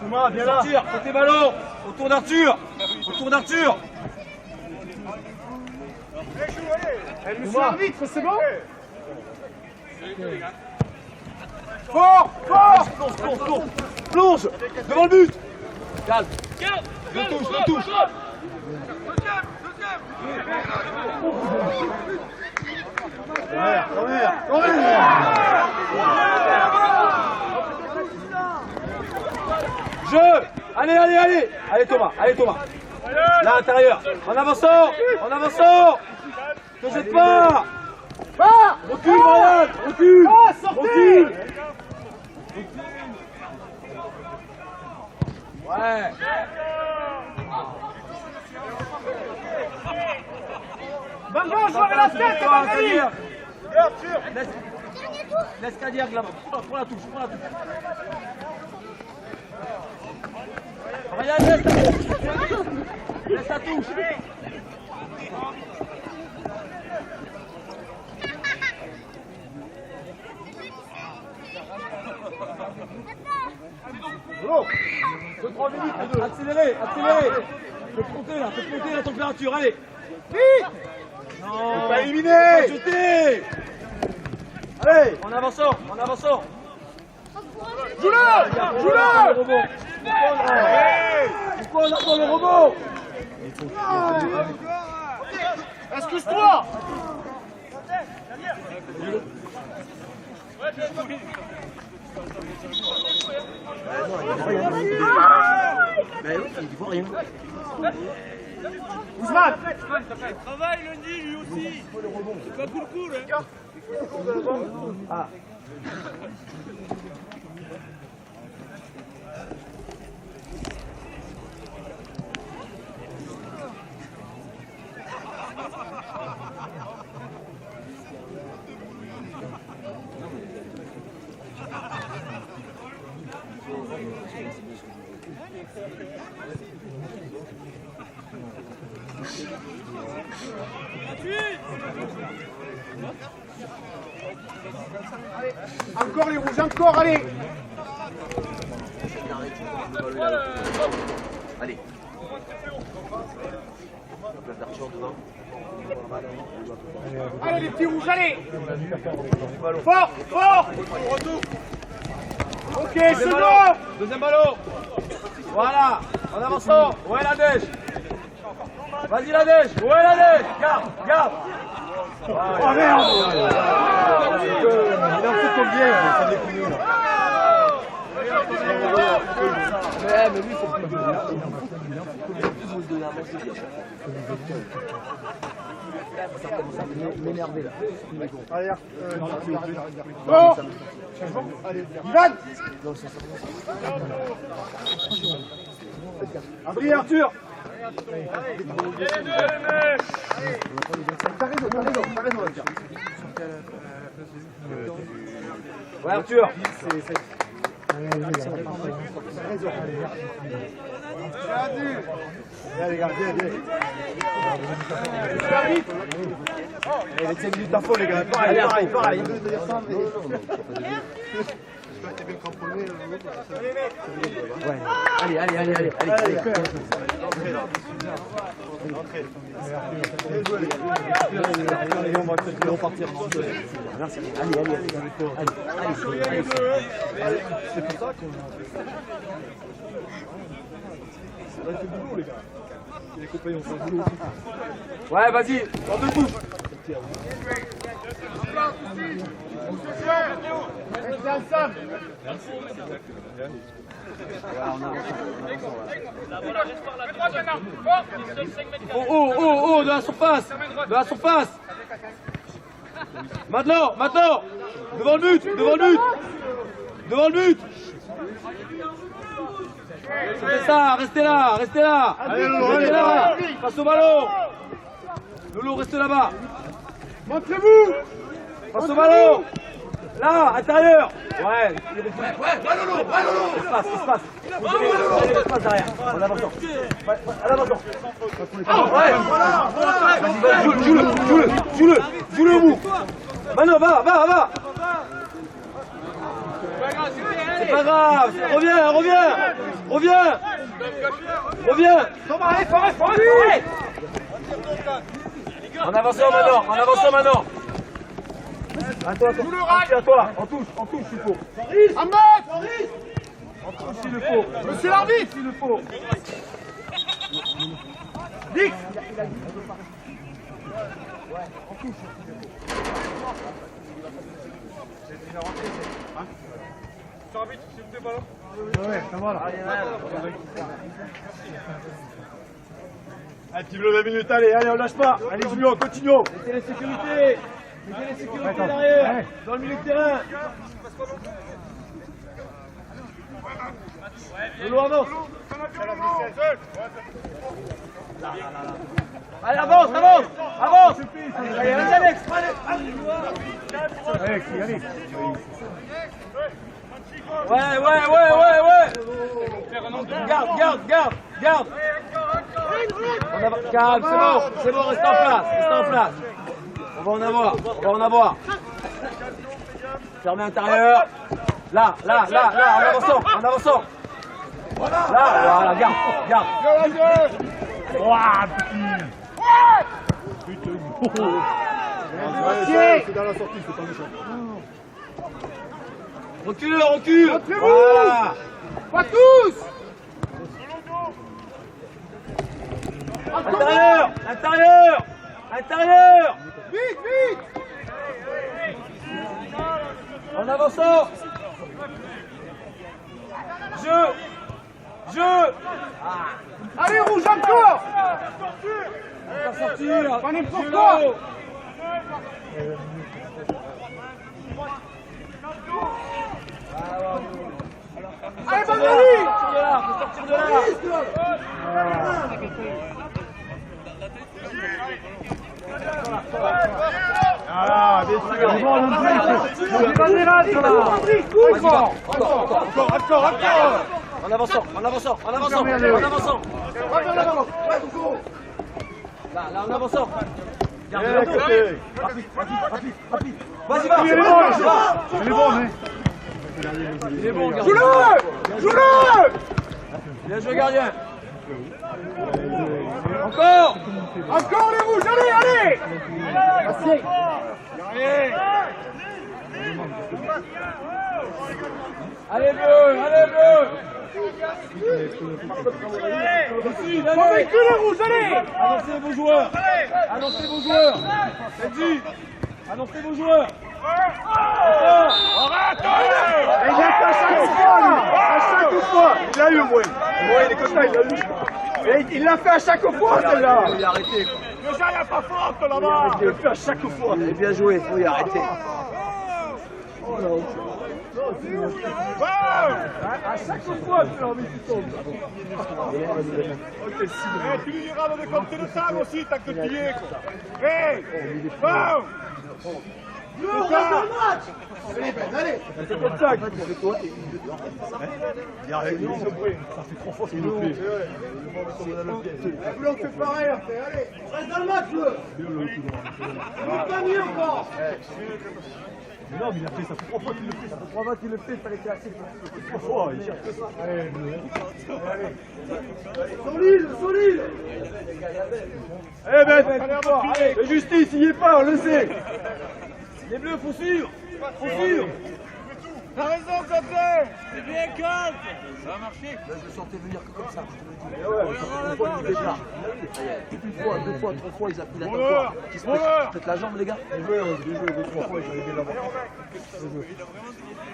Thomas, viens là. Arthur, côté ballon. Autour d'Arthur. Monsieur l'arbitre, c'est bon. Fort. Plonge. Devant le but. Calme. Le touche. Jeu. Allez Thomas. Là à l'intérieur. En avançant. Te jette pas. Va. Recule, Brian. Recule. Ah, sortez. Recule. Ouais. Bango, je vois la tête, Bangali. Laisse Kadir là-bas. Prends la touche, prends la touche. Brian, laisse la touche. Laisse la touche. Bravo. 2-3 minutes, les deux. Accélérez, accélérez. Faites monter la température, allez. Vite. Non. Pas éliminé. Pas jeter. Allez. En avançant, en avançant. Joue-le. Joue-le. Pourquoi on attend le robot? Excuse-toi. Ousmane. Travaille lundi lui aussi. C'est pas cool hein. Encore les rouges, encore, allez. Allez. Allez les petits rouges, allez. Fort, fort. Ok, second. Deuxième ballon. Voilà, en avançant. Ouais, la dèche. Vas-y, la dèche. Ouais, la dèche. Garde, garde. Oh merde. Il en fout combien, ça déconne là. Ouais, mais lui, c'est plus dur. Il faut se donner un match de dire. Ça commence à m'énerver là. Allez, Bon. Ivan. Abri, Arthur. T'as raison, Arthur. Ouais, Arthur. Allez, les gars, viens. Les 5 minutes à fond, les gars. Pareil. Allez. Allez, on va peut-être repartir. Merci. Allez. C'est pour ça qu'on a fait le boulot, les gars. Les copains, on fait le boulot aussi. Ouais, vas-y, dans deux touches. Oh, de la surface. De la surface. Maintenant. Devant le but. C'est ça, restez là. Restez là. Passe au ballon. Lolo, reste là-bas. Montrez-vous. Passe au ballon. Là, intérieur. Ouais, Lolo. Espace. Espace derrière. En avançant. À l'avant. Joue-le au bout. Mano, va. C'est pas grave. Reviens. Allez. En avançant maintenant. À toi. En touche, s'il faut. Ahmed. En touche, s'il le faut. Monsieur l'arbitre. S'il le faut. Dix. Ouais, ça va là. Un petit bleu 20 minutes, allez, on lâche pas. Allez Julien, continuons. Mettez les sécurités. Mettez les sécurités derrière. Dans le milieu de terrain. Lolo avance. Allez, avance. Allez, Alex. Alex, allez. Ouais. Garde. Calme, c'est bon, reste en place. On va en avoir. Fermez intérieur. Là, en avançant. Là, garde. Ouah, putain. C'est dans la sortie, c'est pas méchant. Recule. Voilà. Pas tous. Intérieur. Vite. En avançant. Jeu. Allez, rouge encore. Pas sortir. Pas n'importe quoi. Allez, Bandali. Faut sortir de là. Ah, bien sûr. Encore. En avançant. Là, en avançant. Garde le dos. Rapide. Vas-y, va. Il est bon, garde. Joue-le. Bien joué, gardien. Encore Les rouges, allez. Allez, bleu. Convaincu les rouges, allez. Annoncez vos joueurs. Benji, annoncez vos joueurs. Il a fait à chaque fois. Il l'a eu au moins. Il est comme ça, il l'a eu. Et il l'a fait à chaque fois, celle-là. Il a arrêté. Déjà, il n'y a pas forte là-bas. Il le fait à chaque fois. Il est bien joué, faut y arrêter. À chaque fois, tu l'as envie qu'il tombe. Tu lui diras de compter le temps aussi, tant que tu y es. Hey, wow. C'est comme ça qu'il fait toi. Il a réglé ce bruit. Ça fait 3 fois qu'il le fait. On fait pareil après, allez. Reste dans le match, le. Pas mieux encore. Mais non, mais il a fait ça fait 3 fois qu'il le fait. Ça fait 3 fois qu'il le fait. Il fallait qu'il accepte. 3 fois, il cherche que ça. Solide. Eh ben, la justice, il y est pas, on le sait. Les bleus, faut suivre. T'as raison, Quentin. C'est bien calme. Ça a marché. Là, je le sentais venir que comme ça, je te le dis. Une fois, 2 fois, 3 fois, il a pris la tête. Qui se pète la jambe, les gars. J'ai joué 2-3 fois, j'ai arrivé là-bas.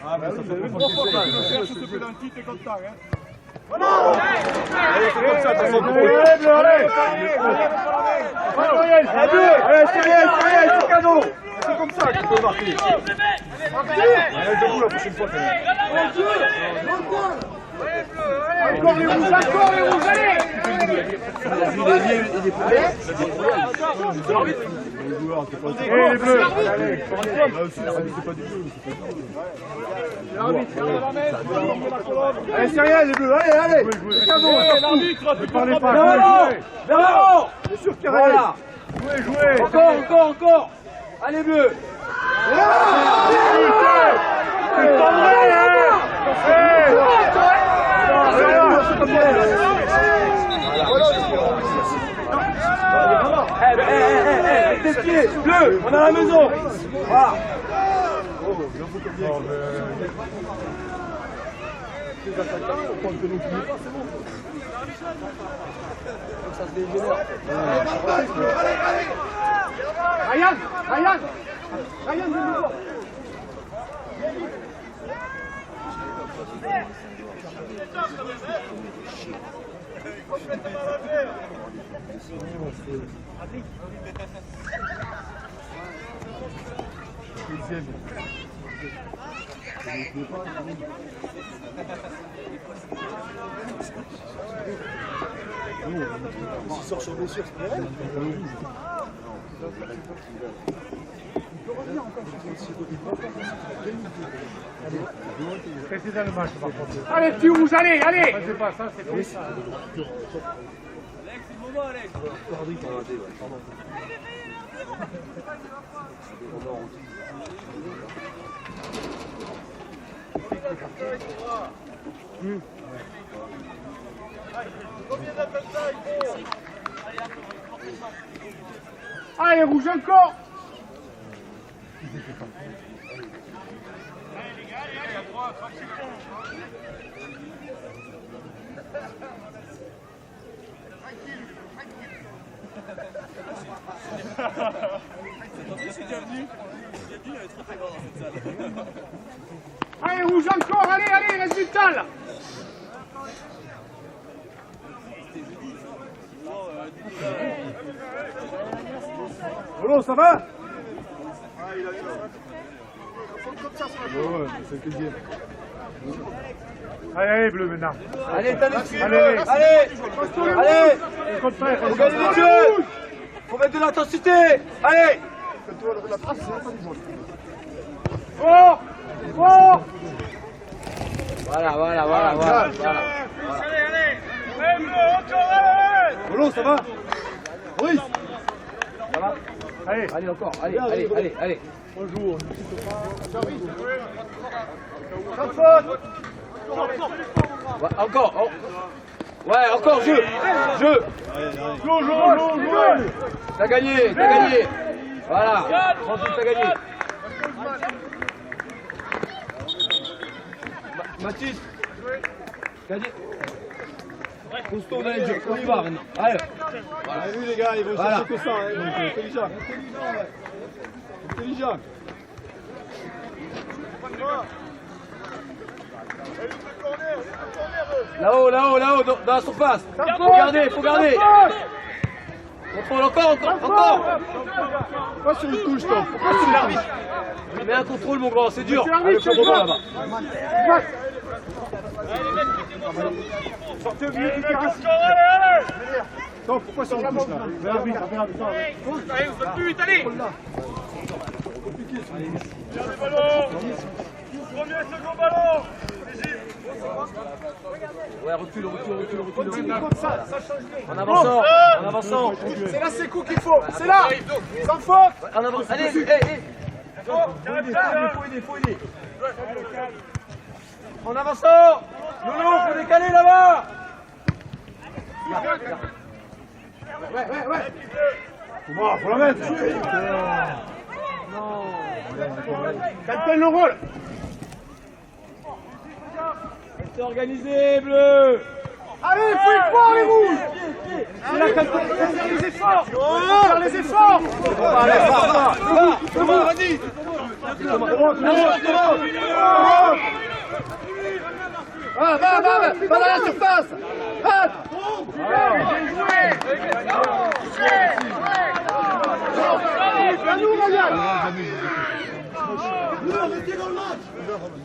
Ah, mais ça fait 3 fois que Tu cherches ce pénalty, t'es content, hein. Allez, c'est comme ça, de toute façon. Allez, c'est cadeau. C'est comme ça qu'il faut marquer. Allez, debout la prochaine fois. Encore les rouges, allez. Et les bleus. Allez, là aussi, c'est pas du jeu. Allez, c'est rien, les bleus. Allez. C'est cadeau. Ne parlez pas. Bravo. C'est sûr qu'il y a rien. Jouez. Encore. Allez, bleus. C'est pas vrai, Tes pieds, bleu, on a la maison. Voilà. Ça se dégénère. Ryan, viens nous voir. S'il sort sur blessure, c'est vrai. Allez, petit rouge, allez, allez. C'est pas ça, c'est comme ça. Allez, rouge encore. Allez, rouge encore, allez, allez, reste du temps là. Lolo, ça va? Allez, allez, bleu maintenant. Allez, t'as des Allez, allez, allez, allez, contraire. faut gagner du jeu, faut mettre de l'intensité, allez. Oh, oh. Voilà. Lolo, ça va? Oui. Ça va? Allez, Allez encore, allez. On joue. Ouais, encore, oh. Ouais, encore, jeu. T'as gagné. Voilà, tranquille, t'as gagné. Mathis, gagné. Costaud, on a les jeux, on y va maintenant. Allez. Allez, lui, les gars, ils vont chercher que ça. Hein. Intelligent. Intelligent. Là-haut, dans la surface. Faut garder. Contrôle, encore. Pas sur une touche, toi. Pourquoi l'arbitre? Mets un contrôle, mon grand, c'est dur. l'arbitre, Avec le rebond là-bas. Sortez au milieu du terrain. Non, pourquoi sur une touche, là? L'arbitre, Allez, vous faites plus vite, allez. Dernier ballon. Premier, second ballon. Ouais, recule. comme ça change rien. En avançant. C'est là, c'est coup qu'il faut. C'est là. Sans faute. En avant. Allez, Faut aider. En avançant. Lolo, faut décaler là-bas. Ouais. Bon, faut la mettre. Capitaine le rôle. Restez organisé, bleu. Allez, il faut y croire, les rouges. C'est là qu'il faut faire les efforts. Faire les efforts. Thomas, vas-y. Va dans la surface.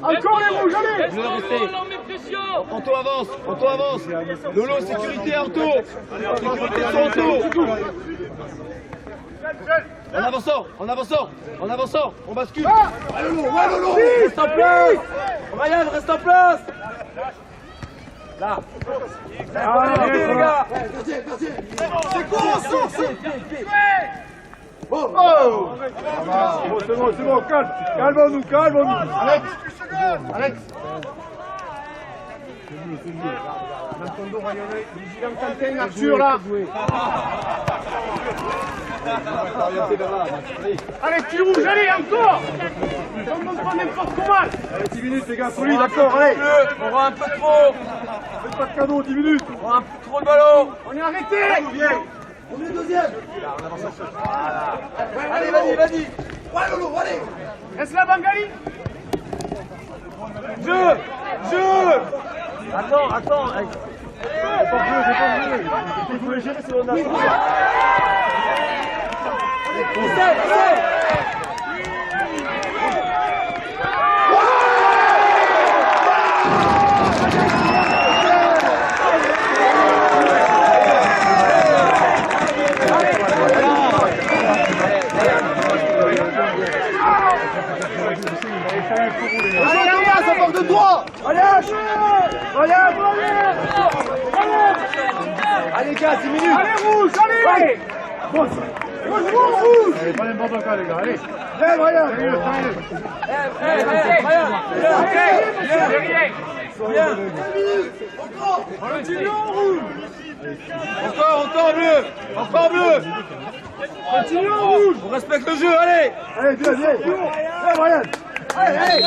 Encore les rouges, allez. Bleu, restez. Anto avance. Lolo, sécurité, Anto. Sécurité sur Anto. En avançant, on bascule. Lolo. Reste en place. Ryan, reste en place. Là. Allez, les gars. C'est quoi, on sort? Oh. C'est bon, calme-nous. Alex. Vigilant Quentin, Arthur là. Allez, petit rouge, allez, encore. On ne prend n'importe comment. Allez, 10 minutes, les gars, solide, d'accord, allez. On aura un peu trop. Faites pas de cadeau, 10 minutes. On aura un peu trop de ballon. On est arrêté. On est deuxième. Allez, vas-y. Ouais, Lolo, allez. Reste là, Bangali. Jeu. Attends. C'est pas joué. faut les gérer, c'est mon Oui. Allez, Elias, encore de droit. Allez, gars, 10 minutes. Allez, rouge, allez. Rouge. Allez, prenez le bord encore, les gars, allez. Encore bleu. Encore bleu. Continue en rouge. On respecte le jeu, allez. Allez, viens, Brian. Allez.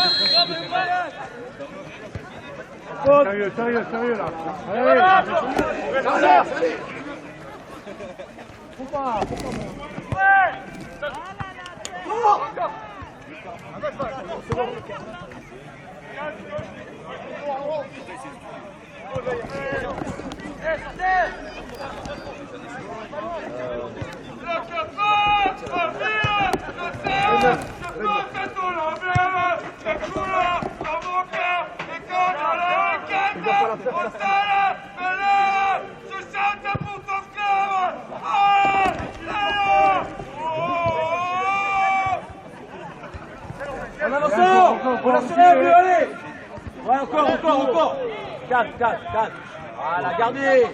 Sérieux, là. Allez. En avançant. On l'a sur un bleu, allez. Ouais, encore. Calme. Voilà, gardez.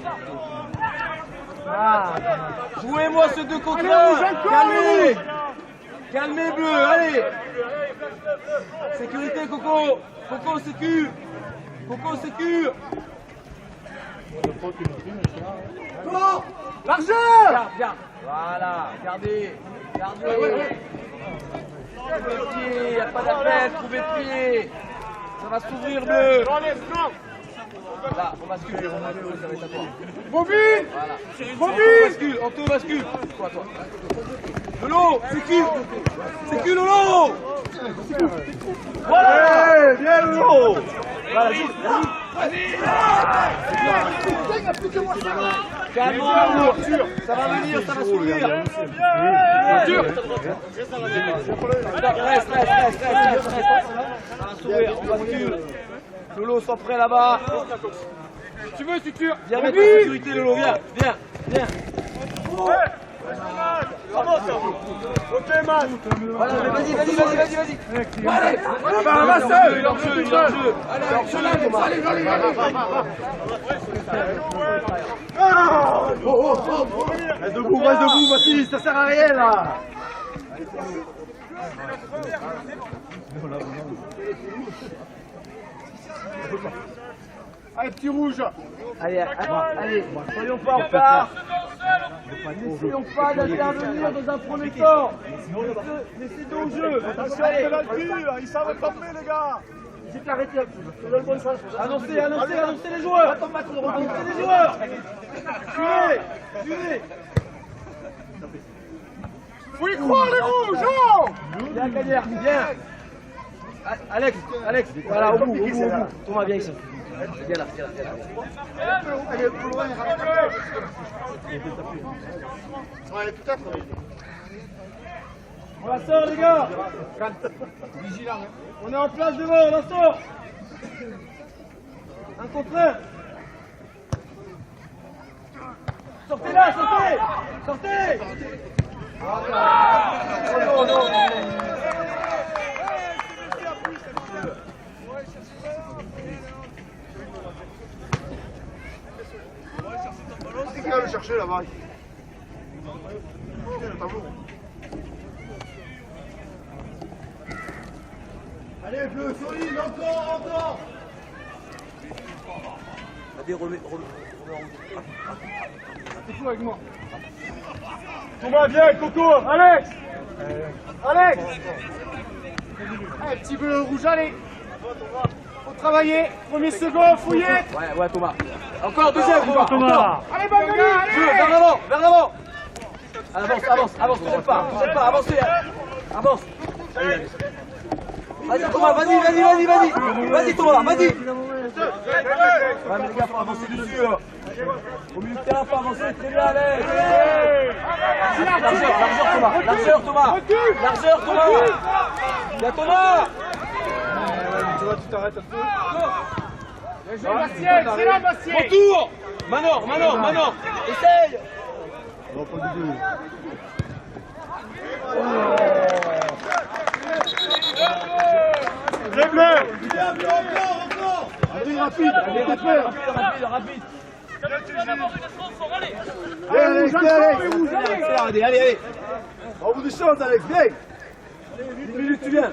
Ah. Jouez-moi ce 2 contre 1. Calmez bleu, allez. Sécurité, Coco. Coco, sécure. Largeur. Garde. Voilà, gardez. Trouvez le pied, il n'y a pas d'appel, trouvez le pied. Ça va s'ouvrir bleu. Là, on bascule, ça va être à toi. Bobine. Voilà. On te bascule. Toi. Lolo, sécure Lolo. Voilà. Bien, Lolo. Voilà, calme, ça va venir, ça va s'ouvrir. Reste. Ça va s'ouvrir, on bascule. Lolo, sois prêt là-bas. Tu veux, tu tires. Viens mettre la sécurité, Lolo, viens. Ok, man. Voilà, vas-y. Allez, il est en jeu. Reste debout, Baptiste, ça sert à rien, là. Allez, petit rouge. Allez, soyons pas en retard. N'essayons pas d'intervenir dans un premier temps. Laissez donc au jeu. Attention, ils savent taper, les gars. J'ai arrêté un peu. Annoncez les joueurs. Annoncez les joueurs. Suivez. Faut y croire, les rouges. Oh. Viens, Cagnère, viens. Alex, voilà, au bout. Thomas, viens ici. Viens là. On la sort, les gars. On est en place devant, on la sort. Un contre un. Sortez là, sortez. Oh non. C'est qui va le chercher là-bas? Allez, bleu, solide, encore. Allez, remets en route. C'est tout avec moi. Thomas, viens, Coco. Alex. Allez, petit bleu rouge, allez. Faut travailler. Premier second, fouiller. Ouais, Thomas. Encore deuxième, Thomas. Allez, Bagoni, allez. Vers l'avant. Avance, touche pas, avancez. Avance. Vas-y Thomas, vas-y Thomas, vas-y. Ouais, mais les gars, faut avancer dessus. Au milieu de terrain, pas avancer, très bien, allez. Largeur Thomas, largeur Thomas. Largeur Thomas. Il y a Thomas. Tu vois, tu t'arrêtes un peu. Bastien, c'est là, Bastien. Retour. Manon. Essaye. Non, pas du tout. Les bleus. Allez, rapide, allez, Rapide. Allez. Au bout des choses, Alex, viens. 10 minutes, tu viens.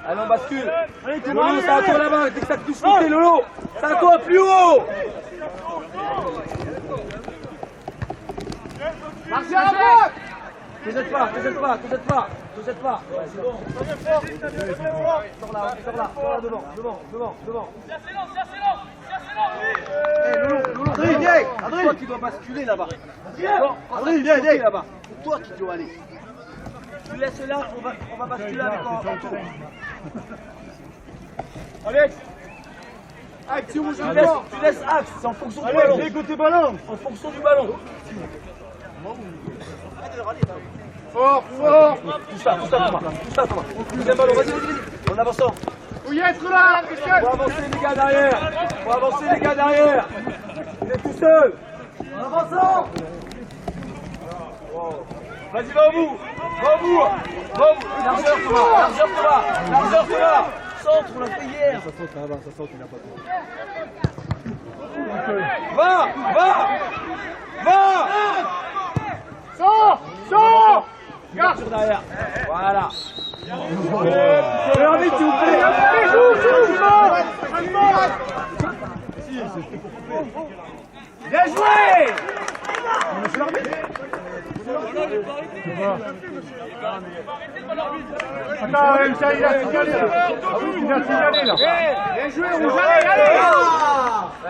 Allez, on bascule. Lolo, c'est à toi là-bas. Dès que ça te touche, monter, Lolo. C'est à toi, plus haut. Martial, avance. Te jette pas. Ouais, c'est bon. Sors là, devant. Adrien, viens. C'est toi qui dois basculer là-bas. Adrien, viens. Là-bas. C'est toi qui dois aller. Tu laisses là, on va basculer avec en tour. Alex. Alex, tu rouges Tu encore. laisses axe, c'est en fonction du ballon. Allez, côté ballon. En fonction du ballon. Fort. Touche ça, Thomas. Deuxième ballon, vas-y. En avançant. Faut y être là, Christian. Faut avancer les gars derrière. Il est tout seul. En avançant. Vas-y, va au bout. Largeur Thomas. Centre, on l'a fait hier. Ça saute, il n'a pas de Va. Sors. Garde. Sur derrière. Voilà. l'arbitre, s'il vous plaît. Bien joué. Attends, il a signalé là. Bien joué, rouge,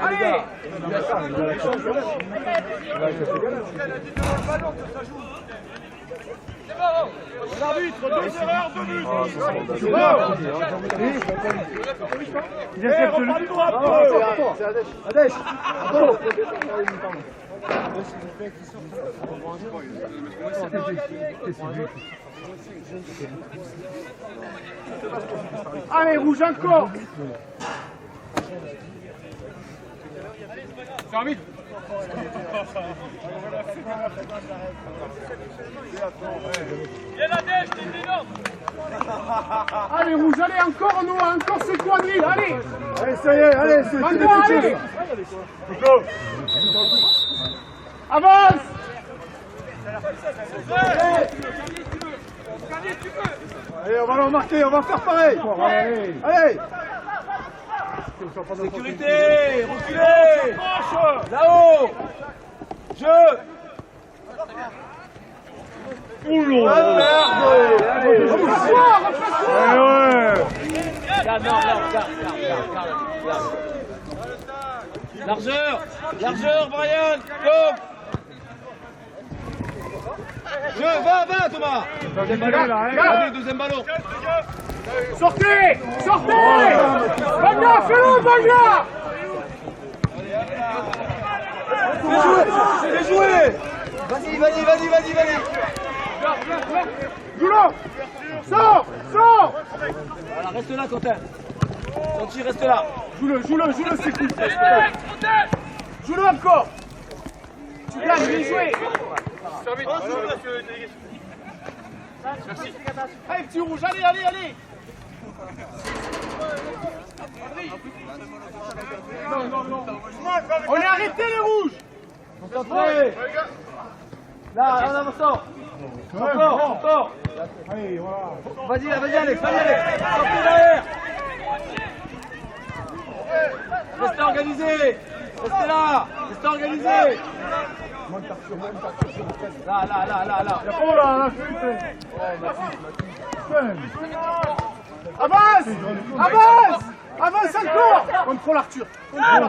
allez. L'arbitre, 2 erreurs, 2 buts. Il essaie de lui. Adèche. Allez, rouge encore. C'est arbitre. Allez, rouge, allez, encore Noah, encore c'est quadrille, allez. Allez, ça y est, allez, c'est Maintenant, allez. Avance. Allez, on va leur marquer, on va faire pareil. Allez. Sécurité, reculez. Là-haut. Jeu. Largeur, Brian, go. Va, Thomas. Deuxième ballon. Sortez. Bagna, fais-le, Bagna. Fais jouer. Vas-y. Joue-le. Sors. Voilà, reste là, Quentin. Santi, reste là. Joue-le, c'est cool. Joue-le encore. Tu gagnes, bien joué. Merci. Allez, petit rouge, allez. Non. On est arrêté les rouges. Concentré. Là, en avançant. Encore. Allez, voilà. Vas-y, Alex. Sortez derrière. Restez organisé. Restez là. Là. Oh là, Avance encore. Contrôle Arthur. Voilà.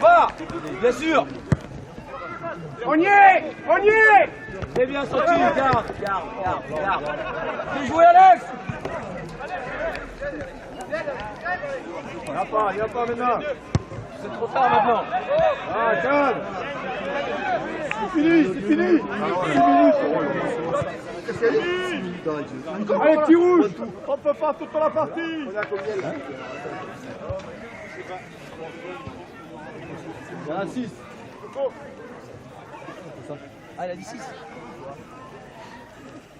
Va. Bien sûr. On y est. C'est bien sorti. Garde. Bien joué, Alex. Il n'y a pas maintenant. C'est trop tard maintenant. Ah, calme. C'est fini, c'est fini. 6 minutes. Allez, petit rouge. On peut pas toute la partie. Il y en a 6. Ah, il a dit 6.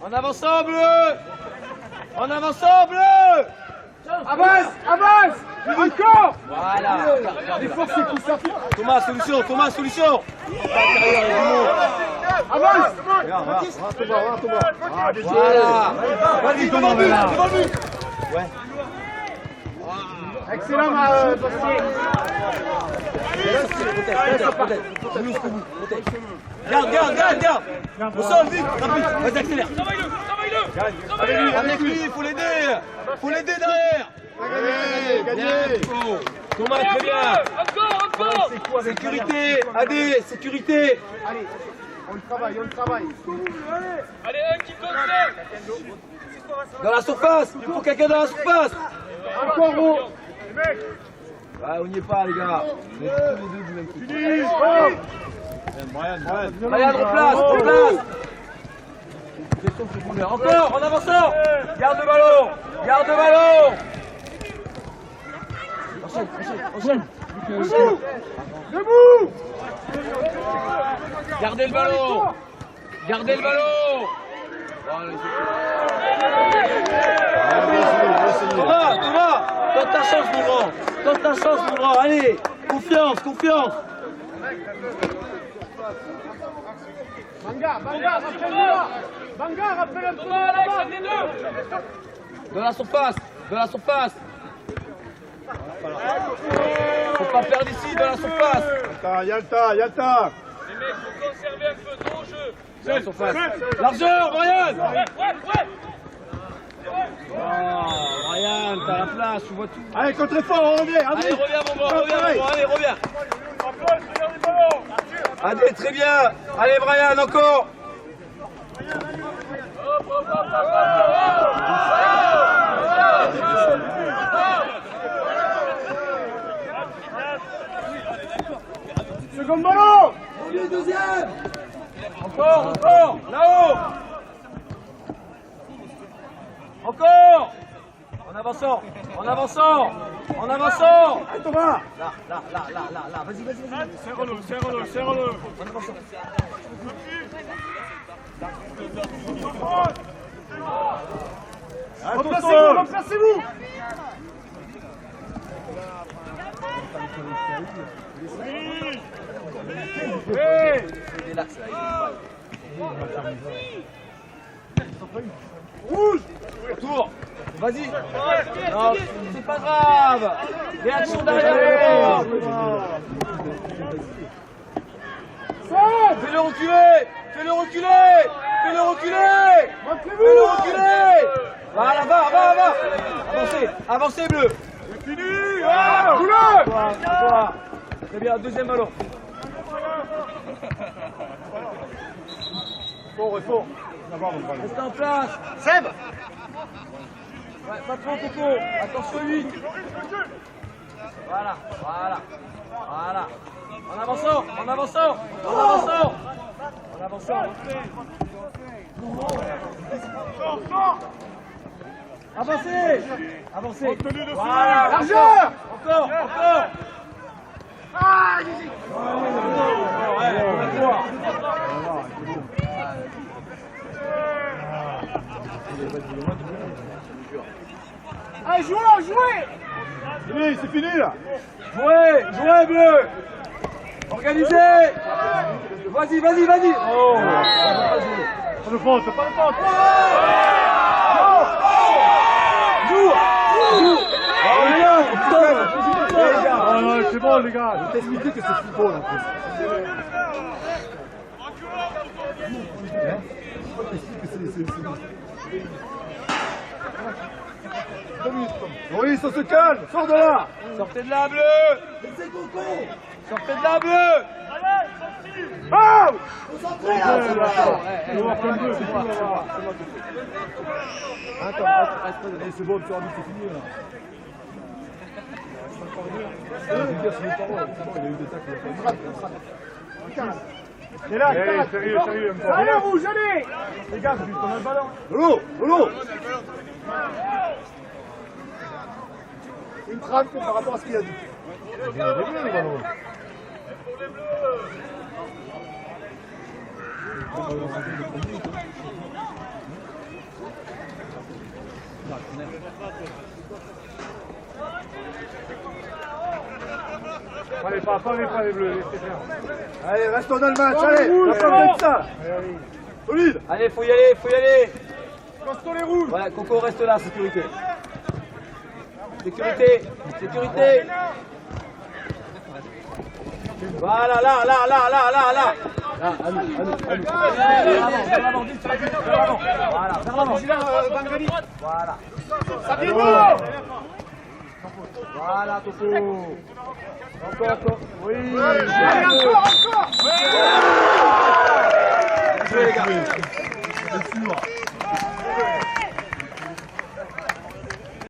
En avançant, bleu. En avançant, bleu. Avance, avance. Encore. Voilà. Les forces, c'est tout ça. Thomas, solution, Thomas, solution. Avance. Regarde, Thomas. Ah, bien joué. Voilà. Vas-y, Thomas, là. Ouais. Excellent, Bastien. Peut-être. Jusqu'au bout. Garde. Au sol, vite, rapide. Vas-y, accélère. Avec lui, il faut l'aider. Faut l'aider derrière. Gagné. Thomas, très bien. Encore. Sécurité. Adé, sécurité. Allez, on le travaille. Allez, un qui compte. Dans la surface. Il faut quelqu'un dans la surface. Encore haut. Ah, on n'y est pas, les gars. On est tous les deux du même coup. Brian, replace. Question de se combien. Encore, en avançant. Garde le ballon. Enchaîne. Debout. Gardez le ballon. Thomas, tente ta chance, mon grand. Allez, confiance. Banga, rappelle-moi. Banga, rappelle un peu. Alex, les deux. De la surface. Faut pas perdre ici, dans la surface. Il y a le temps. Les mecs, faut conserver un peu de jeu. Dans la surface. Largeur, Brian. Ouais. Oh, Brian, t'as la place, tu vois tout. Allez, contre fort, on revient. Allez, reviens, mon grand, allez, reviens. Allez, très bien. Allez, Brian, encore. Second ballon. Deuxième. Encore, là-haut. Encore. En avançant. Allez, Thomas. Là, vas-y. Serre-le. En avançant. Replacez-vous. Relax, là. Rouge. Retour. Vas-y. Non, c'est pas grave. Réaction derrière. Fais-le reculer. Voilà, va. Avancez, bleu. C'est fini. Couleur. Toi. Très bien, deuxième ballon. Fort. Restez en place. Seb. Ouais, pas trop, Coco. Attention, 8. Voilà. En avançant. Avancez. Voilà. Largeur. Encore. Ah, Gigi. Allez, jouez. C'est fini là. Jouez, bleu. Organisez. Vas-y. Oh. Pas de faute. Joue. C'est bon les gars, je t'ai expliqué que c'est football en plus. Oui, ça se calme, sors de là. Sortez de là, bleu. Ah, c'est bon, tu as dit que c'est fini là. Et là, sérieux, sérieux. Allez, rouge, allez. Les gars, c'est juste qu'on a le ballon. Lolo. Une traque par rapport à ce qu'il a dit. Allez, pas les bleus, c'est bien. Allez, restons dans le match, allez. On a pas besoin de ça. Solide. Allez, faut y aller, faut y aller. Costons les rouges. Ouais, Coco reste là, sécurité. Sécurité, sécurité. Voilà, là. Là, à nous. Vers l'avant, vite, vers l'avant. Voilà, vers l'avant. Voilà. Ça dit bon. Voilà, Coco. Encore. Oui. Allez, encore. Jouez, les gars.